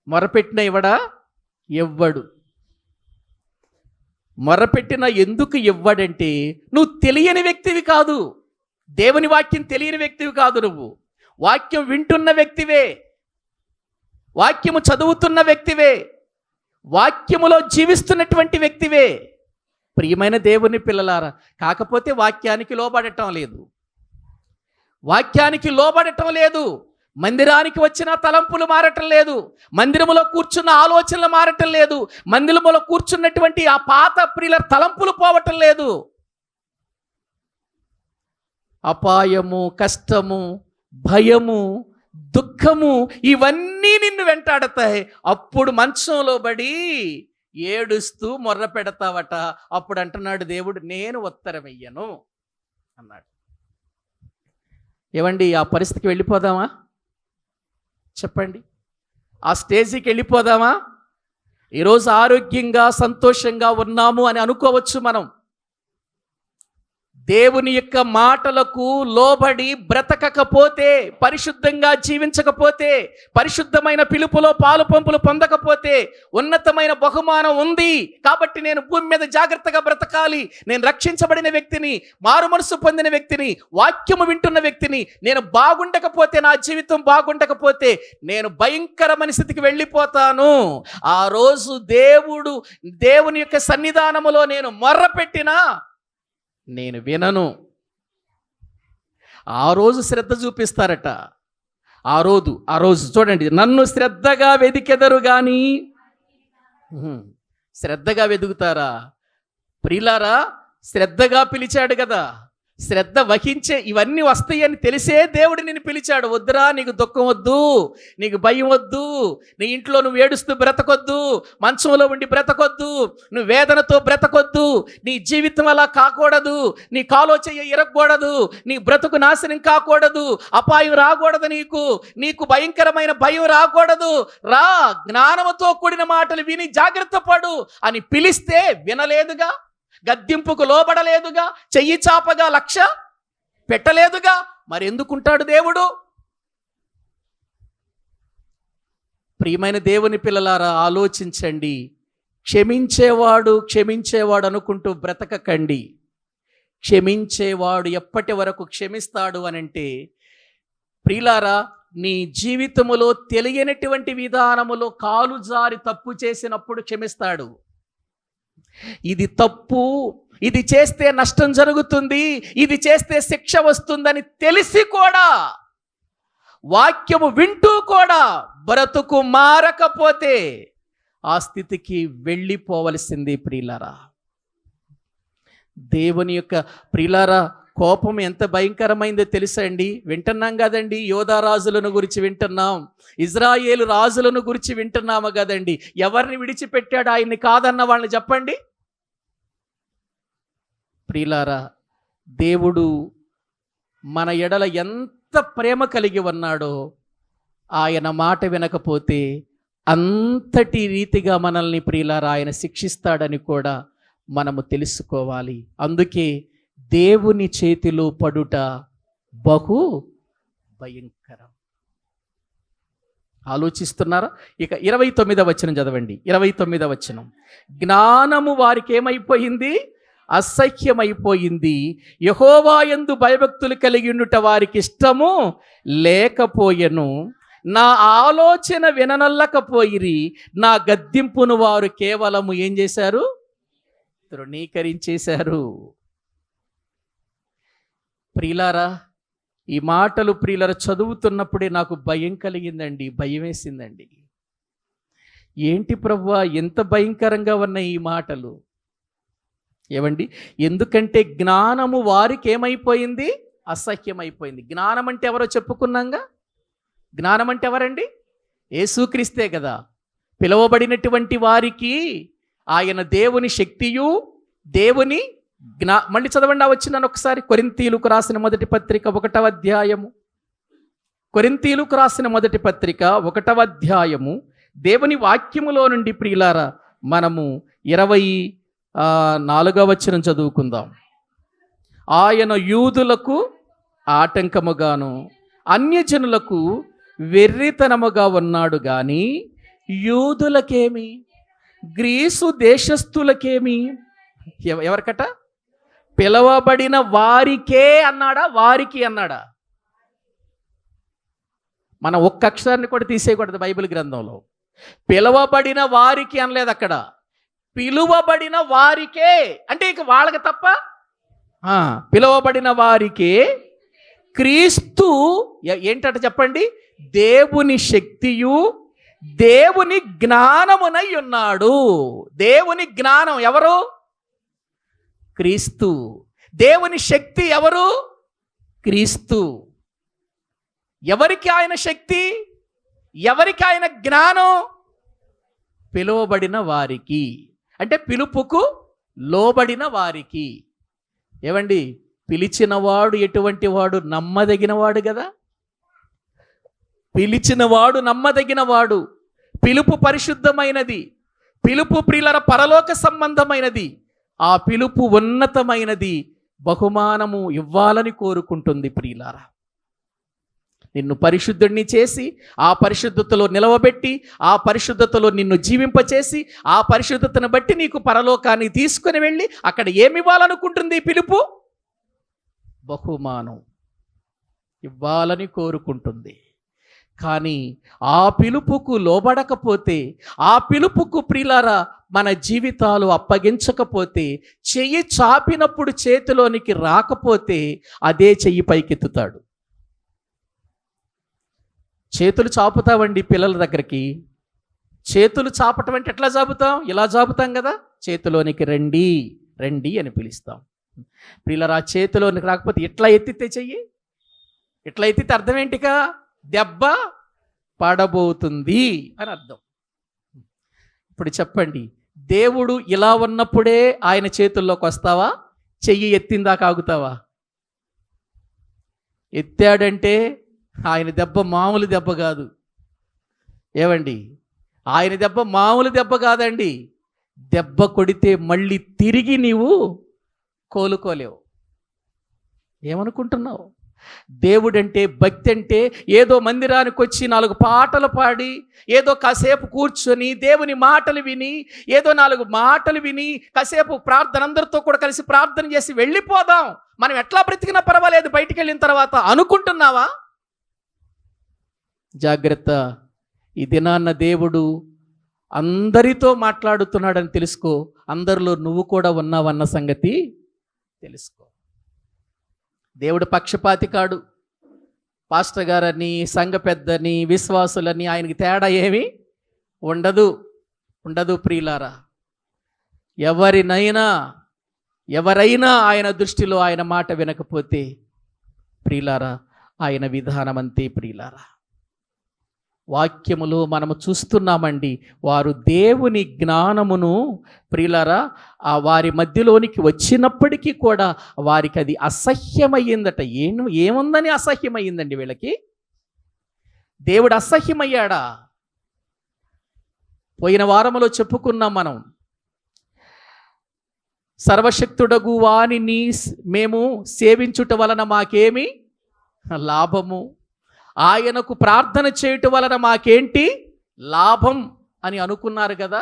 మొర్రపెట్టిన ఇవ్వడా? ఇవ్వడు. మొర్రపెట్టిన ఎందుకు ఇవ్వడంటే, నువ్వు తెలియని వ్యక్తివి కాదు, దేవుని వాక్యం తెలియని వ్యక్తివి కాదు, నువ్వు వాక్యం వింటున్న వ్యక్తివే, వాక్యము చదువుతున్న వ్యక్తివే, వాక్యములో జీవిస్తున్నటువంటి వ్యక్తివే. ప్రియమైన దేవుని పిల్లలారా, కాకపోతే వాక్యానికి లోబడటం లేదు, వాక్యానికి లోబడటం లేదు. మందిరానికి వచ్చిన తలంపులు మారటం లేదు, మందిరములో కూర్చున్న ఆలోచనలు మారటం లేదు, మందిరములో కూర్చున్నటువంటి ఆ పాత ప్రియుల తలంపులు పోవటం లేదు. అపాయము, కష్టము, భయము, దుఃఖము ఇవన్నీ నిన్ను వెంటాడతాయి. అప్పుడు మంచంలో పడి ఏడుస్తూ మొర్ర పెడతావట. అప్పుడు అంటున్నాడు దేవుడు, నేను ఉత్తరం ఇయ్యను అన్నాడు. ఏమండి, ఆ పరిస్థితికి వెళ్ళిపోదామా? చెప్పండి, ఆ స్టేజీకి వెళ్ళిపోదామా? ఈరోజు ఆరోగ్యంగా సంతోషంగా ఉన్నాము అని అనుకోవచ్చు మనం. దేవుని యొక్క మాటలకు లోబడి బ్రతకకపోతే, పరిశుద్ధంగా జీవించకపోతే, పరిశుద్ధమైన పిలుపులో పాలు పంపులు పొందకపోతే ఉన్నతమైన బహుమానం ఉంది కాబట్టి నేను భూమి మీద జాగ్రత్తగా బ్రతకాలి, నేను రక్షించబడిన వ్యక్తిని, మారు మనసు పొందిన వ్యక్తిని, వాక్యము వింటున్న వ్యక్తిని, నేను బాగుండకపోతే, నా జీవితం బాగుండకపోతే నేను భయంకరమైన స్థితికి వెళ్ళిపోతాను. ఆ రోజు దేవుని యొక్క సన్నిధానములో నేను మొర్రపెట్టినా నేను వినను. ఆ రోజు శ్రద్ధ చూపిస్తారట. ఆ రోజు చూడండి, నన్ను శ్రద్ధగా వెదికెదరు కానీ, శ్రద్ధగా వెదుగుతారా? ప్రియులారా, శ్రద్ధగా పిలిచాడు కదా, శ్రద్ధ వహించే ఇవన్నీ వస్తాయని తెలిసే దేవుడు నిన్ను పిలిచాడు. వద్దురా, నీకు దుఃఖం వద్దు, నీకు భయం వద్దు, నీ ఇంట్లో నువ్వు ఏడుస్తూ బ్రతకొద్దు, మంచంలో ఉండి బ్రతకొద్దు, నువ్వు వేదనతో బ్రతకొద్దు, నీ జీవితం అలా కాకూడదు, నీ కాలో చెయ్య ఇరగకూడదు, నీ బ్రతుకు నాశనం కాకూడదు, అపాయం రాకూడదు, నీకు భయంకరమైన భయం రాకూడదు. రా, జ్ఞానముతో కూడిన మాటలు విని జాగ్రత్త పడు అని పిలిస్తే వినలేదుగా, గద్దింపుకు లోబడలేదుగా, చెయ్యి చాపగా లక్ష్య పెట్టలేదుగా. మరి ఎందుకుంటాడు దేవుడు? ప్రియమైన దేవుని పిల్లలారా, ఆలోచించండి. క్షమించేవాడు అనుకుంటూ బ్రతకకండి. క్షమించేవాడు ఎప్పటి వరకు క్షమిస్తాడు అనంటే, ప్రియులారా, నీ జీవితములో తెలియనటువంటి విధానములో కాలు జారి తప్పు చేసినప్పుడు క్షమిస్తాడు. ఇది తప్పు, ఇది చేస్తే నష్టం జరుగుతుంది, ఇది చేస్తే శిక్ష వస్తుందని తెలిసి కూడా, వాక్యము వింటూ కూడా బ్రతుకు మారకపోతే ఆ స్థితికి వెళ్ళిపోవలసింది. ప్రియులారా, దేవుని యొక్క ప్రియులారా కోపం ఎంత భయంకరమైందో తెలుసా అండి? వింటున్నాం కదండి, యోధా రాజులను గురించి వింటున్నాం, ఇజ్రాయేలు రాజులను గురించి వింటున్నాము కదండి. ఎవరిని విడిచిపెట్టాడు ఆయన్ని కాదన్న వాళ్ళని చెప్పండి. ప్రియులారా, దేవుడు మన ఎడల ఎంత ప్రేమ కలిగి ఉన్నాడో ఆయన మాట వినకపోతే అంతటి రీతిగా మనల్ని ప్రియులారా ఆయన శిక్షిస్తాడని కూడా మనము తెలుసుకోవాలి. అందుకే దేవుని చేతిలో పడుట బహు భయంకరం. ఆలోచిస్తున్నారా? ఇక 29వ వచనం చదవండి. 29వ వచనం, జ్ఞానము వారికి ఏమైపోయింది? అసహ్యమైపోయింది. యెహోవా యందు భయభక్తులు కలిగి ఉండుట వారికి ఇష్టము లేకపోయెను. నా ఆలోచన విననొల్లకపోయిరి. నా గద్దింపును వారు కేవలము ఏం చేశారు? తృణీకరించేశారు. ప్రియులారా, ఈ మాటలు ప్రియులారా చదువుతున్నప్పుడే నాకు భయం కలిగిందండి, భయం వేసిందండి. ఏంటి ప్రభువా, ఎంత భయంకరంగా ఉన్నాయి ఈ మాటలు? ఏమండి, ఎందుకంటే జ్ఞానము వారికి ఏమైపోయింది? అసహ్యమైపోయింది. జ్ఞానం అంటే ఎవరో చెప్పుకున్నాంగా. జ్ఞానం అంటే ఎవరండి? యేసుక్రీస్తే కదా. పిలువబడినటువంటి వారికి ఆయన దేవుని శక్తియు దేవుని మళ్ళీ చదవండి, వచ్చినాను ఒకసారి. కొరింథీయులకు రాసిన మొదటి పత్రిక 1వ అధ్యాయము. కొరింథీయులకు రాసిన మొదటి పత్రిక 1వ అధ్యాయము దేవుని వాక్యములో నుండి ప్రియులారా మనము 24వ వచనం చదువుకుందాం. ఆయన యూదులకు ఆటంకముగాను అన్యజనులకు వెర్రితనముగా ఉన్నాడు గాని యూదులకేమి, గ్రీసు దేశస్థులకేమి. ఎవరికట? పిలవబడిన వారికే అన్నాడా? వారికి అన్నాడా? మనం ఒక్క అక్షరాన్ని కూడా తీసేయకూడదు బైబిల్ గ్రంథంలో. పిలవబడిన వారికి అనలేదు అక్కడ, పిలువబడిన వారికే. అంటే ఇక వాళ్ళకి తప్ప. పిలువబడిన వారికే క్రీస్తు ఏంటంట చెప్పండి? దేవుని శక్తియు దేవుని జ్ఞానమునై ఉన్నాడు. దేవుని జ్ఞానం ఎవరు? క్రీస్తు. దేవుని శక్తి ఎవరు? క్రీస్తు. ఎవరికి ఆయన శక్తి? ఎవరికి ఆయన జ్ఞానం? పిలువబడిన వారికి, అంటే పిలుపుకు లోబడిన వారికి. ఏమండి, పిలిచినవాడు ఎటువంటి వాడు? నమ్మదగినవాడు కదా. పిలిచినవాడు నమ్మదగినవాడు. పిలుపు పరిశుద్ధమైనది. పిలుపు ప్రియులర పరలోక సంబంధమైనది. ఆ పిలుపు ఉన్నతమైనది. బహుమానము ఇవ్వాలని కోరుకుంటుంది ప్రియులారా. నిన్ను పరిశుద్ధుడిని చేసి ఆ పరిశుద్ధతలో నిలవబెట్టి ఆ పరిశుద్ధతలో నిన్ను జీవింపచేసి ఆ పరిశుద్ధతను బట్టి నీకు పరలోకాన్ని తీసుకుని వెళ్ళి అక్కడ ఏమివ్వాలనుకుంటుంది ఈ పిలుపు? బహుమానం ఇవ్వాలని కోరుకుంటుంది. కానీ ఆ పిలుపుకు లోబడకపోతే, ఆ పిలుపుకు ప్రియులారా మన జీవితాలు అప్పగించకపోతే, చెయ్యి చాపినప్పుడు చేతిలోనికి రాకపోతే అదే చెయ్యి పైకెత్తుతాడు. చేతులు చాపుతామండి పిల్లల దగ్గరికి. చేతులు చాపటం అంటే ఎట్లా చాపుతాం? ఇలా చాపుతాం కదా. చేతిలోనికి రండి రండి అని పిలుస్తాం. పిల్లరా చేతిలోనికి రాకపోతే ఎట్లా ఎత్తితే చెయ్యి? ఎట్లా ఎత్తితే అర్థం ఏంటికా? దెబ్బ పడబోతుంది అని అర్థం. ఇప్పుడు చెప్పండి, దేవుడు ఇలా ఉన్నప్పుడే ఆయన చేతుల్లోకి వస్తావా? చెయ్యి ఎత్తిందాకా ఆగుతావా? ఎత్తాడంటే ఆయన దెబ్బ మామూలు దెబ్బ కాదు. ఏవండి, ఆయన దెబ్బ మామూలు దెబ్బ కాదండి. దెబ్బ కొడితే మళ్ళీ తిరిగి నీవు కోలుకోలేవు. ఏమనుకుంటున్నావు? దేవుడంటే, భక్తి అంటే ఏదో మందిరానికి వచ్చి 4 పాటలు పాడి, ఏదో కాసేపు కూర్చొని దేవుని మాటలు విని, ఏదో 4 మాటలు విని కాసేపు ప్రార్థన అందరితో కూడా కలిసి ప్రార్థన చేసి వెళ్ళిపోదాం, మనం ఎట్లా బ్రతికినా పర్వాలేదు బయటికి వెళ్ళిన తర్వాత అనుకుంటున్నావా? జాగ్రత్త. ఈ దినాన్న దేవుడు అందరితో మాట్లాడుతున్నాడని తెలుసుకో. అందరిలో నువ్వు కూడా ఉన్నావన్న సంగతి తెలుసుకో. దేవుడు పక్షపాతి కాడు. పాస్టర్ గారని, సంఘ పెద్దని, విశ్వాసులని ఆయనకి తేడా ఏమీ ఉండదు. ఉండదు ప్రియులారా. ఎవరైనా ఆయన దృష్టిలో ఆయన మాట వినకపోతే ప్రియులారా ఆయన విధానం అంతే ప్రియులారా. వాక్యములో మనము చూస్తున్నామండి. వారు దేవుని జ్ఞానమును ప్రియులారా వారి మధ్యలోనికి వచ్చినప్పటికీ కూడా వారికి అది అసహ్యమయ్యిందట. ఏముందని అసహ్యమయ్యిందండి వీళ్ళకి? దేవుడు అసహ్యమయ్యాడా? పోయిన వారములో చెప్పుకున్నాం మనం. సర్వశక్తుడగు వానిని మేము సేవించుట వలన మాకేమి లాభము, ఆయనకు ప్రార్థన చేయుట వలన మాకేంటి లాభం అని అనుకున్నారు కదా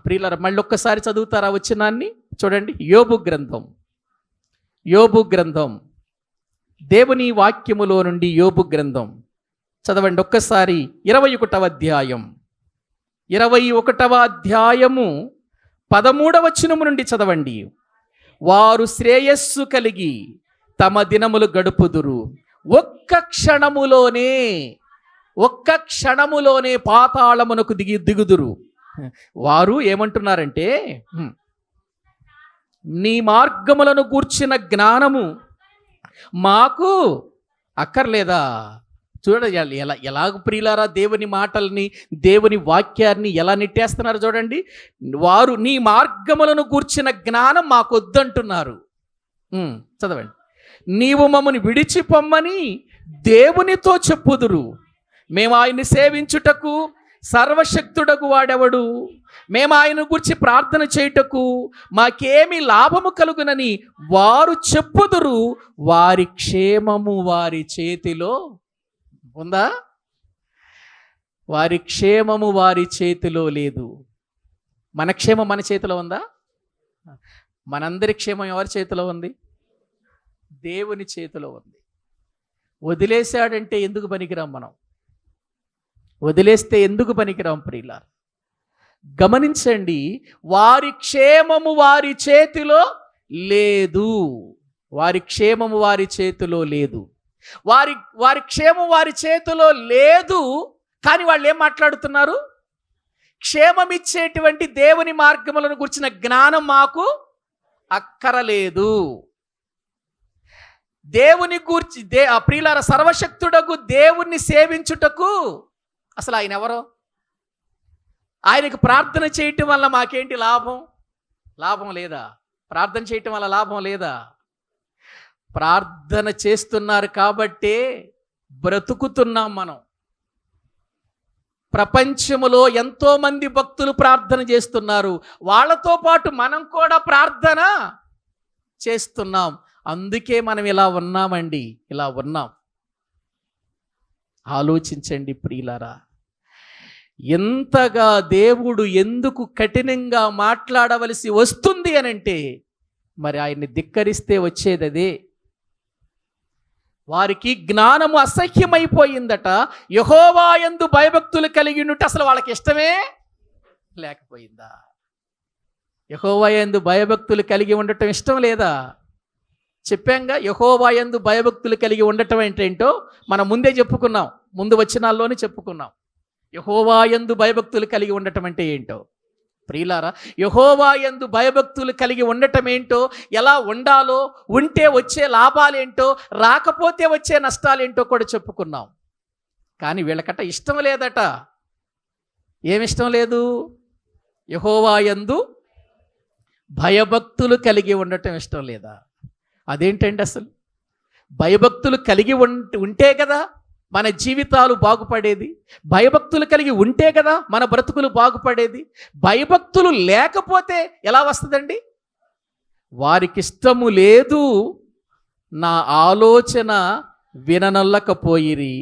ప్రియులారా. మళ్ళీ ఒక్కసారి చదువుతారా వచనాన్ని? చూడండి, యోబు గ్రంథం దేవుని వాక్యములో నుండి యోబు గ్రంథం చదవండి ఒక్కసారి. 21వ అధ్యాయం 21వ అధ్యాయము 13వ వచనము నుండి చదవండి. వారు శ్రేయస్సు కలిగి తమ దినములు గడుపుదురు, ఒక్క క్షణములోనే పాతాళమునకు దిగుదురు. వారు ఏమంటున్నారంటే, నీ మార్గములను గూర్చిన జ్ఞానము మాకు అక్కర్లేదా? చూడండి ఎలాగ ప్రియులారా దేవుని మాటల్ని, దేవుని వాక్యాన్ని ఎలా నెట్టేస్తున్నారు చూడండి. వారు నీ మార్గములను గూర్చిన జ్ఞానం మాకు వద్దంటున్నారు. చదవండి. నీవు మమ్మల్ని విడిచిపొమ్మని దేవునితో చెప్పుదురు, మేము ఆయన్ని సేవించుటకు సర్వశక్తుడకు వాడెవడు, మేము ఆయన గురించి ప్రార్థన చేయుటకు మాకేమి లాభము కలుగునని వారు చెప్పుదురు. వారి క్షేమము వారి చేతిలో ఉందా? వారి క్షేమము వారి చేతిలో లేదు. మన క్షేమం మన చేతిలో ఉందా? మనందరి క్షేమం ఎవరి చేతిలో ఉంది? దేవుని చేతిలో ఉంది. వదిలేశాడంటే ఎందుకు పనికిరాం మనం? వదిలేస్తే ఎందుకు పనికిరాం ప్రియులారా? గమనించండి, వారి క్షేమము వారి చేతిలో లేదు. వారి క్షేమము వారి చేతిలో లేదు. వారి క్షేమం వారి చేతిలో లేదు. కానీ వాళ్ళు ఏం మాట్లాడుతున్నారు? క్షేమమిచ్చేటువంటి దేవుని మార్గములను గురించిన జ్ఞానం మాకు అక్కరలేదు. దేవుని గూర్చి ప్రియులార సర్వశక్తుడకు దేవుణ్ణి సేవించుటకు అసలు ఆయన ఎవరో? ఆయనకు ప్రార్థన చేయటం వల్ల మాకేంటి లాభం? లాభం లేదా? ప్రార్థన చేయటం వల్ల లాభం లేదా? ప్రార్థన చేస్తున్నారు కాబట్టే బ్రతుకుతున్నాం మనం. ప్రపంచములో ఎంతోమంది భక్తులు ప్రార్థన చేస్తున్నారు, వాళ్ళతో పాటు మనం కూడా ప్రార్థన చేస్తున్నాం. అందుకే మనం ఇలా ఉన్నామండి, ఇలా ఉన్నాం. ఆలోచించండి ప్రియులారా, ఎంతగా దేవుడు ఎందుకు కఠినంగా మాట్లాడవలసి వస్తుంది అనంటే, మరి ఆయన్ని ధిక్కరిస్తే వచ్చేది అదే. వారికి జ్ఞానము అసహ్యమైపోయిందట. యెహోవా యందు భయభక్తులు కలిగి ఉండుట అసలు వాళ్ళకి ఇష్టమే లేకపోయిందా? యెహోవా యందు భయభక్తులు కలిగి ఉండటం ఇష్టం లేదా? చెప్పాంగా, యెహోవా యందు భయభక్తులు కలిగి ఉండటం ఏంటో మనం ముందే చెప్పుకున్నాం, ముందు వచనాల్లోనే చెప్పుకున్నాం. యెహోవా యందు భయభక్తులు కలిగి ఉండటం అంటే ఏంటో ప్రియులారా. యెహోవా యందు భయభక్తులు కలిగి ఉండటం ఏంటో, ఎలా ఉండాలో, ఉంటే వచ్చే లాభాలేంటో, రాకపోతే వచ్చే నష్టాలేంటో కూడా చెప్పుకున్నాం. కానీ వీళ్ళకట ఇష్టం లేదట. ఏమిష్టం లేదు? యెహోవా యందు భయభక్తులు కలిగి ఉండటం ఇష్టం లేదా? అదేంటండి అసలు? భయభక్తులు కలిగి ఉంటే కదా మన జీవితాలు బాగుపడేది. భయభక్తులు కలిగి ఉంటే కదా మన బ్రతుకులు బాగుపడేది. భయభక్తులు లేకపోతే ఎలా వస్తుందండి? వారికి ఇష్టము లేదు, నా ఆలోచన విననొల్లకపోయిరి,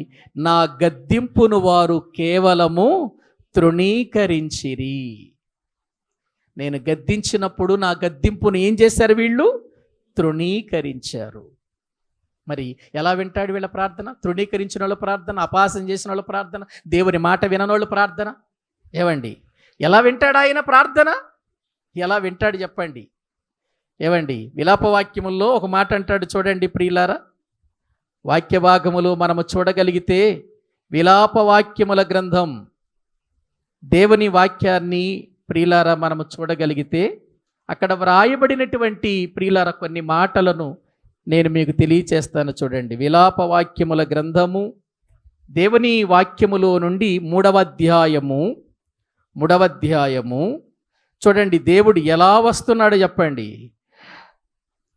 నా గద్దింపును వారు కేవలము తృణీకరించిరి. నేను గద్దించినప్పుడు నా గద్దింపును ఏం చేశారు వీళ్ళు? తృణీకరించారు. మరి ఎలా వింటాడు వీళ్ళ ప్రార్థన? తృణీకరించిన వాళ్ళ ప్రార్థన, అపహాసం చేసిన వాళ్ళ ప్రార్థన, దేవుని మాట విననోళ్ళ ప్రార్థన. ఏవండి, ఎలా వింటాడు ఆయన ప్రార్థన? ఎలా వింటాడు చెప్పండి? ఏవండి, విలాపవాక్యముల్లో ఒక మాట అంటాడు చూడండి ప్రియులారా. వాక్య భాగములు మనము చూడగలిగితే, విలాపవాక్యముల గ్రంథం, దేవుని వాక్యాన్ని ప్రియులారా మనము చూడగలిగితే, అక్కడ వ్రాయబడినటువంటి ప్రియులారా కొన్ని మాటలను నేను మీకు తెలియచేస్తాను చూడండి. విలాపవాక్యముల గ్రంథము దేవుని వాక్యములో నుండి మూడవ అధ్యాయము చూడండి, దేవుడు ఎలా వస్తున్నాడో చెప్పండి.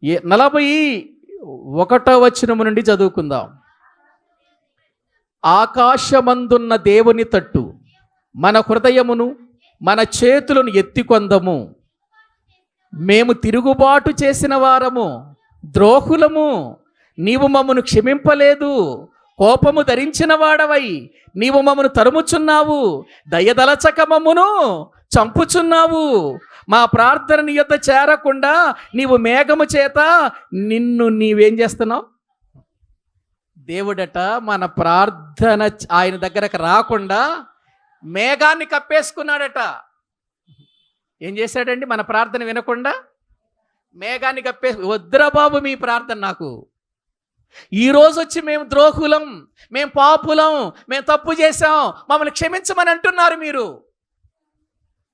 41వ వచనము నుండి చదువుకుందాం. ఆకాశమందున్న దేవుని తట్టు మన హృదయమును మన చేతులను ఎత్తికొందము. మేము తిరుగుబాటు చేసిన వారము, ద్రోహులము, నీవు మమ్మను క్షమింపలేదు. కోపము ధరించిన వాడవై నీవు మమ్మను తరుముచున్నావు, దయదలచక మమ్మును చంపుచున్నావు. మా ప్రార్థన నీ యొద్ద చేరకుండా నీవు మేఘము చేత నీవేం చేస్తున్నావు? దేవుడట మన ప్రార్థన ఆయన దగ్గరకు రాకుండా మేఘాన్ని కప్పేసుకున్నాడట. ఏం చేశాడండి? మన ప్రార్థన వినకుండా మేఘాన్ని వద్దురా బాబు మీ ప్రార్థన నాకు. ఈరోజు వచ్చి మేము ద్రోహులం, మేము పాపులం, మేము తప్పు చేశాం, మమ్మల్ని క్షమించమని అంటున్నారు మీరు.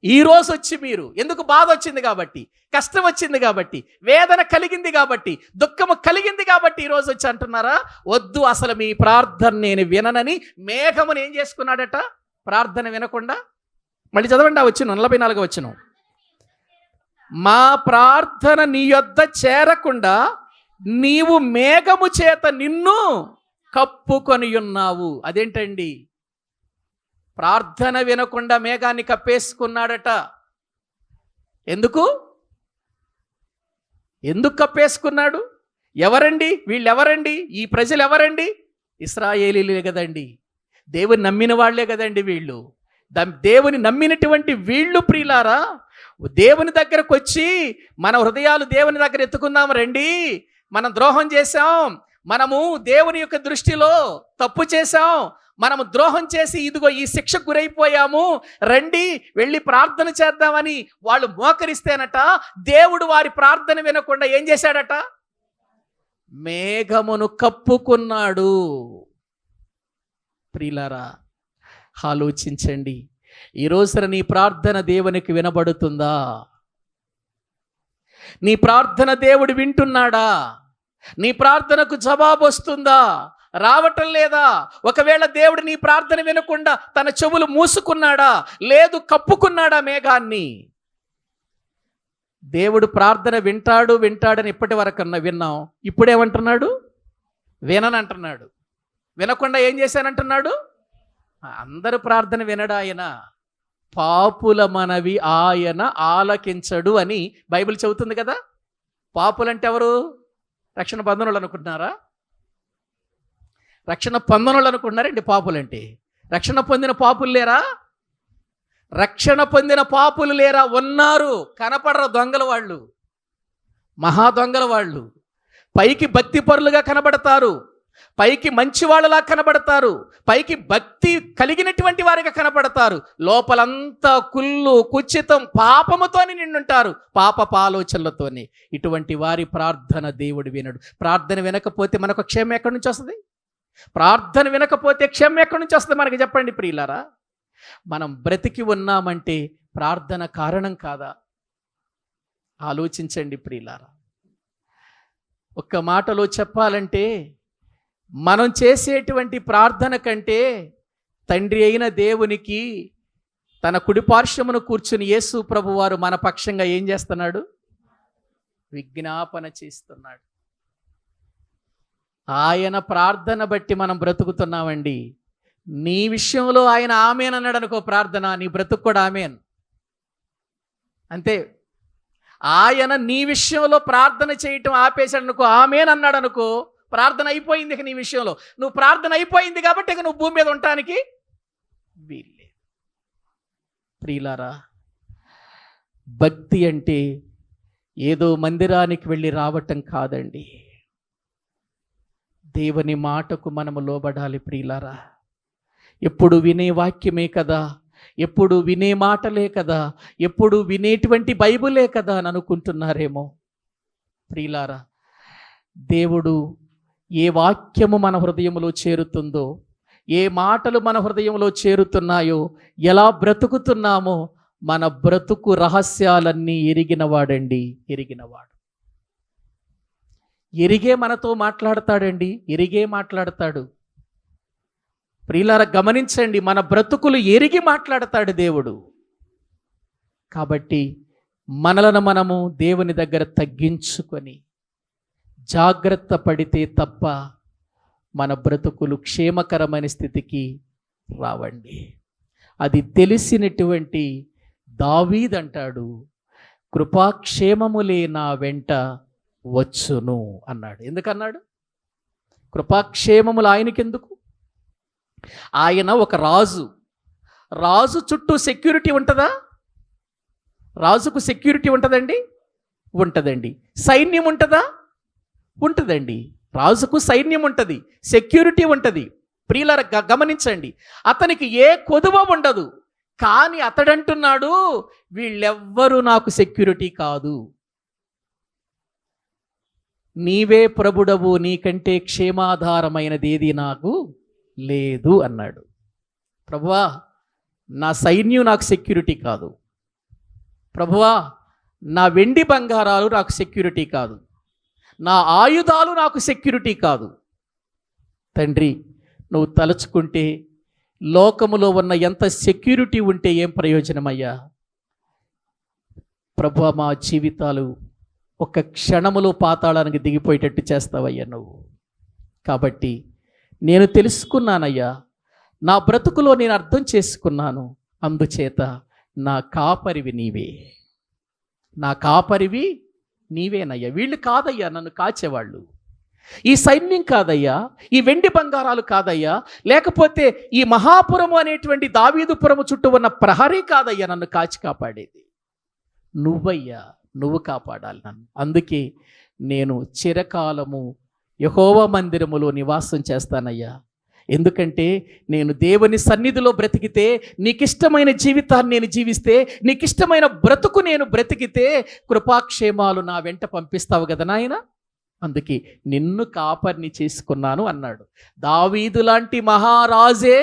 ఈరోజు వచ్చి మీరు ఎందుకు? బాధ వచ్చింది కాబట్టి, కష్టం వచ్చింది కాబట్టి, వేదన కలిగింది కాబట్టి, దుఃఖము కలిగింది కాబట్టి ఈరోజు వచ్చి అంటున్నారా? వద్దు, అసలు మీ ప్రార్థన నేను విననని మేఘమును ఏం చేసుకున్నాడట? ప్రార్థన వినకుండా. మళ్ళీ చదవండి, వచ్చిన 44 వచనం. మా ప్రార్థన నీ యొద్ద చేరకుండా నీవు మేఘము చేత నిన్ను కప్పుకొని ఉన్నావు. అదేంటండి? ప్రార్థన వినకుండా మేఘాన్ని కప్పేసుకున్నాడట. ఎందుకు కప్పేసుకున్నాడు? ఎవరండి వీళ్ళెవరండి? ఈ ప్రజలు ఎవరండి? ఇశ్రాయేలీలే కదండి, దేవుని నమ్మిన వాళ్లే కదండి వీళ్ళు. దేవుని నమ్మినటువంటి వీళ్ళు ప్రియులారా, దేవుని దగ్గరకు వచ్చి మన హృదయాలు దేవుని దగ్గర ఎత్తుకుందాం రండి, మనం ద్రోహం చేశాం, మనము దేవుని యొక్క దృష్టిలో తప్పు చేశాం, మనము ద్రోహం చేసి ఇదిగో ఈ శిక్షకు గురైపోయాము, రండి వెళ్ళి ప్రార్థన చేద్దామని వాళ్ళు మోకరిస్తేనట, దేవుడు వారి ప్రార్థన వినకుండా ఏం చేశాడట? మేఘమును కప్పుకున్నాడు. ప్రియులారా, ఆలోచించండి. ఈ రోజున నీ ప్రార్థన దేవునికి వినబడుతుందా? నీ ప్రార్థన దేవుడు వింటున్నాడా? నీ ప్రార్థనకు జవాబు వస్తుందా? రావటం లేదా? ఒకవేళ దేవుడు నీ ప్రార్థన వినకుండా తన చెవులు మూసుకున్నాడా? లేదు, కప్పుకున్నాడా మేఘాన్ని? దేవుడు ప్రార్థన వింటాడని ఇప్పటి వరకు విన్నాం. ఇప్పుడేమంటున్నాడు? విననంటున్నాడు. వినకుండా ఏం చేశానంటున్నాడు? అందరు ప్రార్థన వినడు ఆయన, పాపుల మనవి ఆయన ఆలకించడు అని బైబిల్ చెబుతుంది కదా. పాపులంటే ఎవరు? రక్షణ పొందనోళ్ళు అనుకుంటున్నారా? రక్షణ పొందనోళ్ళు అనుకుంటున్నారండి పాపులంటే? రక్షణ పొందిన పాపులు లేరా? రక్షణ పొందిన పాపులు లేరా? ఉన్నారు. కనపడరు దొంగల వాళ్ళు, మహా దొంగల వాళ్ళు. పైకి భక్తి పరులుగా కనబడతారు, పైకి మంచి వాళ్ళలా కనబడతారు, పైకి భక్తి కలిగినటువంటి వారిగా కనబడతారు, లోపలంతా కుళ్ళు కుచితం పాపముతోని నిండుంటారు, పాపపు ఆలోచనలతోని. ఇటువంటి వారి ప్రార్థన దేవుడు వినడు. ప్రార్థన వినకపోతే మనకు క్షేమం ఎక్కడి నుంచి వస్తుంది? ప్రార్థన వినకపోతే క్షేమం ఎక్కడి నుంచి వస్తుంది మనకి? చెప్పండి ప్రియులారా. మనం బ్రతికి ఉన్నామంటే ప్రార్థన కారణం కాదా? ఆలోచించండి ప్రియులారా. ఒక్క మాటలో చెప్పాలంటే, మనం చేసేటువంటి ప్రార్థన కంటే తండ్రి అయిన దేవునికి తన కుడిపార్శ్వమును కూర్చుని యేసు ప్రభువారు మన పక్షంగా ఏం చేస్తున్నాడు? విజ్ఞాపన చేస్తున్నాడు. ఆయన ప్రార్థన బట్టి మనం బ్రతుకుతున్నామండి. నీ విషయంలో ఆయన ఆమేన్ అన్నాడు అనుకో ప్రార్థన, నీ బ్రతుకు కూడా ఆమేన్. అంతే. ఆయన నీ విషయంలో ప్రార్థన చేయటం ఆపేశాడు అనుకో, ఆమేన్ అన్నాడు అనుకో, ప్రార్థన అయిపోయింది. ఇక నీ విషయంలో నువ్వు ప్రార్థన అయిపోయింది కాబట్టి ఇక నువ్వు భూమి మీద ఉండటానికి వీల్లేదు. ప్రియులారా, భక్తి అంటే ఏదో మందిరానికి వెళ్ళి రావటం కాదండి. దేవుని మాటకు మనము లోబడాలి ప్రియులారా. ఎప్పుడు వినే వాక్యమే కదా, ఎప్పుడు వినే మాటలే కదా, ఎప్పుడు వినేటువంటి బైబిలే కదా అని అనుకుంటున్నారేమో. ప్రియులారా, దేవుడు ఏ వాక్యము మన హృదయంలో చేరుతుందో, ఏ మాటలు మన హృదయంలో చేరుతున్నాయో, ఎలా బ్రతుకుతున్నామో, మన బ్రతుకు రహస్యాలన్నీ ఎరిగినవాడండి. ఎరిగినవాడు. ఎరిగే మనతో మాట్లాడతాడండి, ఎరిగే మాట్లాడతాడు. ప్రియులారా గమనించండి, మన బ్రతుకులు ఎరిగి మాట్లాడతాడు దేవుడు. కాబట్టి మనలను మనము దేవుని దగ్గర తగ్గించుకొని జాగ్రత్త పడితే తప్ప మన బ్రతుకులు క్షేమకరమైన స్థితికి రావండి. అది తెలిసినటువంటి దావీదు అంటాడు, కృపాక్షేమములే నా వెంట వచ్చును అన్నాడు. ఎందుకన్నాడు? కృపాక్షేమములు ఆయనకెందుకు? ఆయన ఒక రాజు. రాజు చుట్టూ సెక్యూరిటీ ఉంటుందా? రాజుకు సెక్యూరిటీ ఉంటుందండి? ఉంటుందండి. సైన్యం ఉంటుందా? ఉంటుందండి. రాజుకు సైన్యం ఉంటుంది, సెక్యూరిటీ ఉంటుంది. ప్రియులారా గమనించండి, అతనికి ఏ కొదువ ఉండదు. కానీ అతడంటున్నాడు, వీళ్ళెవ్వరూ నాకు సెక్యూరిటీ కాదు, నీవే ప్రభుడవు, నీకంటే క్షేమాధారమైనది ఏది నాకు లేదు అన్నాడు. ప్రభువా, నా సైన్యం నాకు సెక్యూరిటీ కాదు. ప్రభువా, నా వెండి బంగారాలు నాకు సెక్యూరిటీ కాదు. నా ఆయుధాలు నాకు సెక్యూరిటీ కాదు. తండ్రి, నువ్వు తలుచుకుంటే లోకములో ఉన్న ఎంత సెక్యూరిటీ ఉంటే ఏం ప్రయోజనమయ్యా? ప్రభువా, మా జీవితాలు ఒక క్షణములో పాతాళానికి దిగిపోయేటట్టు చేస్తావయ్యా నువ్వు. కాబట్టి నేను తెలుసుకున్నానయ్యా, నా బ్రతుకులో నేను అర్థం చేసుకున్నాను. అందుచేత నా కాపరివి నీవే, నా కాపరివి నీవేనయ్యా. వీళ్ళు కాదయ్యా నన్ను కాచేవాళ్ళు, ఈ సైన్యం కాదయ్యా, ఈ వెండి బంగారాలు కాదయ్యా, లేకపోతే ఈ మహాపురము అనేటువంటి దావీదుపురము చుట్టూ ఉన్న ప్రహరీ కాదయ్యా నన్ను కాచి కాపాడేది, నువ్వయ్యా, నువ్వు కాపాడాలి నన్ను. అందుకే నేను చిరకాలము యెహోవా మందిరములో నివాసం చేస్తానయ్యా. ఎందుకంటే నేను దేవుని సన్నిధిలో బ్రతికితే, నీకిష్టమైన జీవితాన్ని నేను జీవిస్తే, నీకిష్టమైన బ్రతుకు నేను బ్రతికితే కృపాక్షేమాలు నా వెంట పంపిస్తావు కదా నాయన. అందుకే నిన్ను కాపరిని చేసుకున్నాను అన్నాడు. దావీదు లాంటి మహారాజే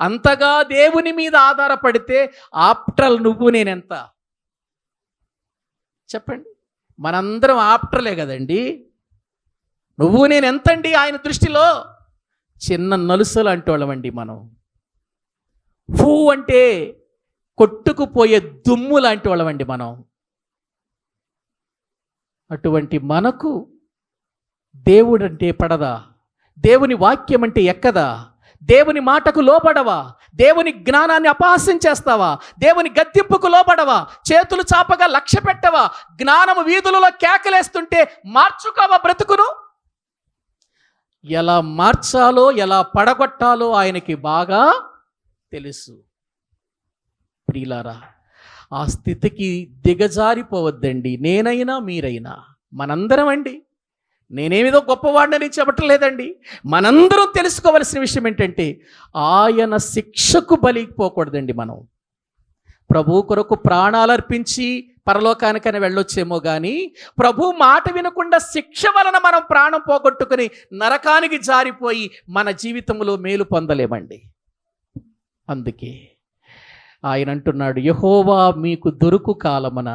అంతగా దేవుని మీద ఆధారపడితే ఆప్టల్ నువ్వు నేనెంత చెప్పండి? మనందరం ఆప్టలే కదండి. నువ్వు నేను ఎంతండి ఆయన దృష్టిలో? చిన్న నలుసలు అంటోళ్ళమండి మనం. ఫూ అంటే కొట్టుకుపోయే దుమ్ము లాంటి వాళ్ళమండి మనం. అటువంటి మనకు దేవుడు అంటే పడదా? దేవుని వాక్యం అంటే ఎక్కదా? దేవుని మాటకు లోబడవా? దేవుని జ్ఞానాన్ని అపహాస్యం చేస్తావా? దేవుని గద్దింపుకు లోబడవా? చేతులు చాపగా లక్ష్య పెట్టవా? జ్ఞానము వీధులలో కేకలేస్తుంటే మార్చుకోవా బ్రతుకును? ఎలా మార్చాలో, ఎలా పడగొట్టాలో ఆయనకి బాగా తెలుసు. ప్రియులారా, ఆ స్థితికి దిగజారిపోవద్దండి. నేనైనా మీరైనా మనందరం అండి. నేనేమిదో గొప్పవాడిని చెప్పట్లేదండి. మనందరం తెలుసుకోవలసిన విషయం ఏంటంటే ఆయన శిక్షకు బలిపోకూడదండి. మనం ప్రభు కొరకు ప్రాణాలు అర్పించి పరలోకానికైనా వెళ్ళొచ్చేమో కానీ ప్రభు మాట వినకుండా శిక్ష వలన మనం ప్రాణం పోగొట్టుకుని నరకానికి జారిపోయి మన జీవితంలో మేలు పొందలేమండి. అందుకే ఆయన అంటున్నాడు, యెహోవా మీకు దొరుకు కాలమున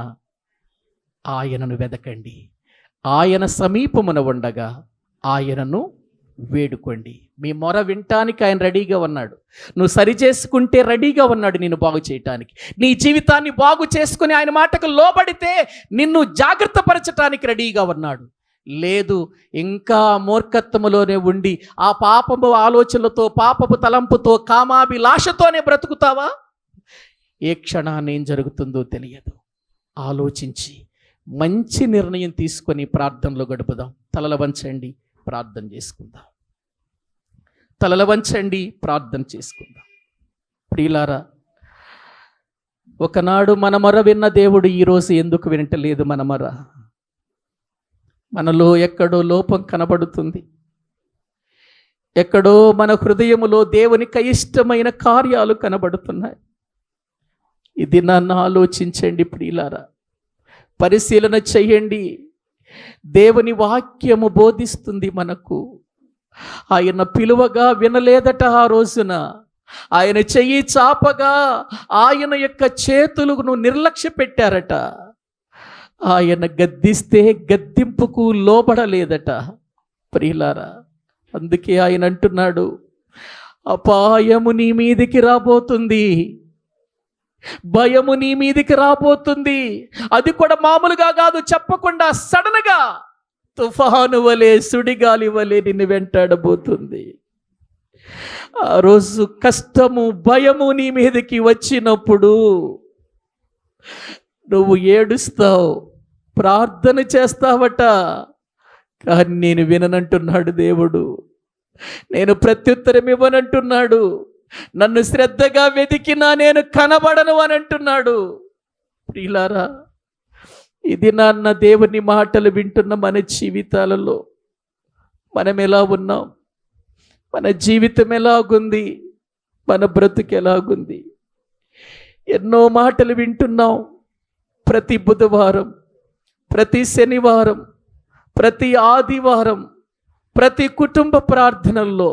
ఆయనను వెదకండి, ఆయన సమీపమున ఉండగా ఆయనను వేడుకోండి. మీ మొర వినటానికి ఆయన రెడీగా ఉన్నాడు. నువ్వు సరి చేసుకుంటే రెడీగా ఉన్నాడు నిన్ను బాగు చేయటానికి. నీ జీవితాన్ని బాగు చేసుకుని ఆయన మాటకు లోబడితే నిన్ను జాగ్రత్త పరచటానికి రెడీగా ఉన్నాడు. లేదు, ఇంకా మూర్ఖత్వములోనే ఉండి ఆ పాపపు ఆలోచనలతో, పాపపు తలంపుతో, కామాభిలాషతోనే బ్రతుకుతావా? ఏ క్షణాన్ని ఏం జరుగుతుందో తెలియదు. ఆలోచించి మంచి నిర్ణయం తీసుకొని ప్రార్థనలో గడుపుదాం. తలల వంచండి, ప్రార్థన చేసుకుందాం. తలల వంచండి, ప్రార్థన చేసుకుందాం. ప్రియులారా, ఒకనాడు మన మొర విన్న దేవుడు ఈరోజు ఎందుకు వినటలేదు మన మొర? మనలో ఎక్కడో లోపం కనబడుతుంది. ఎక్కడో మన హృదయములో దేవునికి అయిష్టమైన కార్యాలు కనబడుతున్నాయి. ఇది నన్ను ఆలోచించండి ప్రియులారా, పరిశీలన చెయ్యండి. దేవుని వాక్యము బోధిస్తుంది మనకు. ఆయన పిలువగా వినలేదట. ఆ రోజున ఆయన చెయ్యి చాపగా ఆయన యొక్క చేతులను నిర్లక్ష్య పెట్టారట. ఆయన గద్దిస్తే గద్దింపుకు లోబడలేదట. ప్రియులారా, అందుకే ఆయన అంటున్నాడు, అపాయము నీ మీదికి రాబోతుంది, భయము నీ మీదికి రాబోతుంది. అది కూడా మామూలుగా కాదు, చెప్పకుండా సడన్గా తుఫాను వలె, సుడిగాలి వలె నిన్ను వెంటాడబోతుంది. ఆ రోజు కష్టము, భయము నీ మీదకి వచ్చినప్పుడు నువ్వు ఏడుస్తావు, ప్రార్థన చేస్తావట. కానీ నేను విననంటున్నాడు దేవుడు, నేను ప్రత్యుత్తరం ఇవ్వనంటున్నాడు, నన్ను శ్రద్ధగా వెతికినా నేను కనబడను అని అంటున్నాడు. ప్రియులారా, ఇది నాన్న దేవుని మాటలు వింటున్న మన జీవితాలలో మనం ఎలా ఉన్నాం? మన జీవితం ఎలాగుంది? మన బ్రతుకు ఎలాగుంది? ఎన్నో మాటలు వింటున్నాం. ప్రతి బుధవారం, ప్రతి శనివారం, ప్రతి ఆదివారం, ప్రతి కుటుంబ ప్రార్థనల్లో,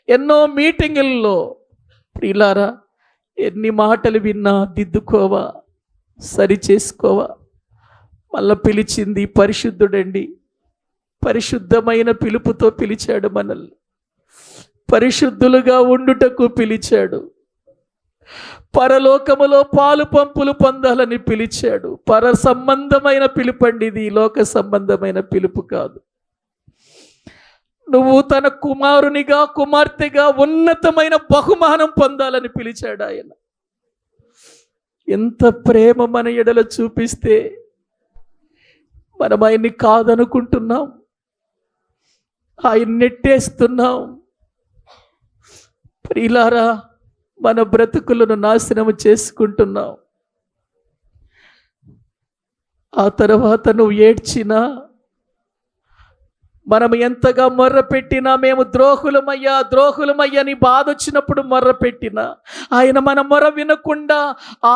ఎన్నో మీటింగుల్లో. ప్రియులారా, ఎన్ని మాటలు విన్నా దిద్దుకోవా, సరి చేసుకోవా? మళ్ళా పిలిచింది పరిశుద్ధుడండి. పరిశుద్ధమైన పిలుపుతో పిలిచాడు మనల్ని. పరిశుద్ధులుగా ఉండుటకు పిలిచాడు. పరలోకములో పాలు పంపులు పొందాలని పిలిచాడు. పర సంబంధమైన పిలుపండి ఇది, లోక సంబంధమైన పిలుపు కాదు. నువ్వు తన కుమారునిగా, కుమార్తెగా ఉన్నతమైన బహుమానం పొందాలని పిలిచాడు ఆయన. ఎంత ప్రేమ మన ఎడల చూపిస్తే మనం ఆయన్ని కాదనుకుంటున్నాం, ఆయన నెట్టేస్తున్నాం. ప్రియులారా, మన బ్రతుకులను నాశనం చేసుకుంటున్నాం. ఆ తర్వాత నువ్వు ఏడ్చినా, మనం ఎంతగా మొర్రపెట్టినా, మేము ద్రోహులమయ్యా ద్రోహులమయ్యా అని బాధ వచ్చినప్పుడు మొర్రపెట్టినా, ఆయన మన మొర వినకుండా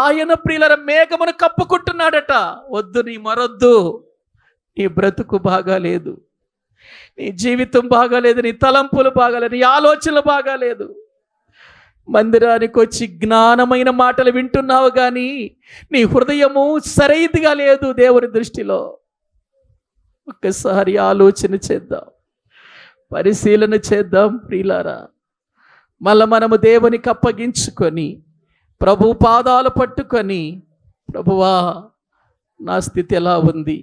ఆయన ప్రియుల మేఘమును కప్పుకుంటున్నాడట. వద్దు, నీ మొరొద్దు, నీ బ్రతుకు బాగాలేదు, నీ జీవితం బాగాలేదు, నీ తలంపులు బాగాలేదు, నీ ఆలోచనలు బాగాలేదు. మందిరానికి వచ్చి జ్ఞానమైన మాటలు వింటున్నావు కానీ నీ హృదయము సరైనదిగా లేదు దేవుని దృష్టిలో. ఒక్కసారి ఆలోచన చేద్దాం, పరిశీలన చేద్దాం ప్రియులారా. మళ్ళా మనము దేవునికి అప్పగించుకొని ప్రభు పాదాలు పట్టుకొని, ప్రభువా నా స్థితి ఎలా ఉంది,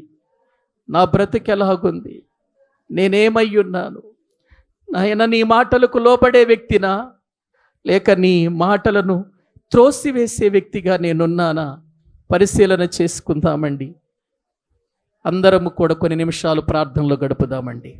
నా బ్రతికి ఎలాగుంది, నేనేమై ఉన్నాను, నాయన నీ మాటలకు లోబడే వ్యక్తినా లేక నీ మాటలను త్రోసివేసే వ్యక్తిగా నేనున్నానా? పరిశీలన చేసుకుందామండి. అందరము కూడా కొన్ని నిమిషాలు ప్రార్థనలో గడుపుదామండి.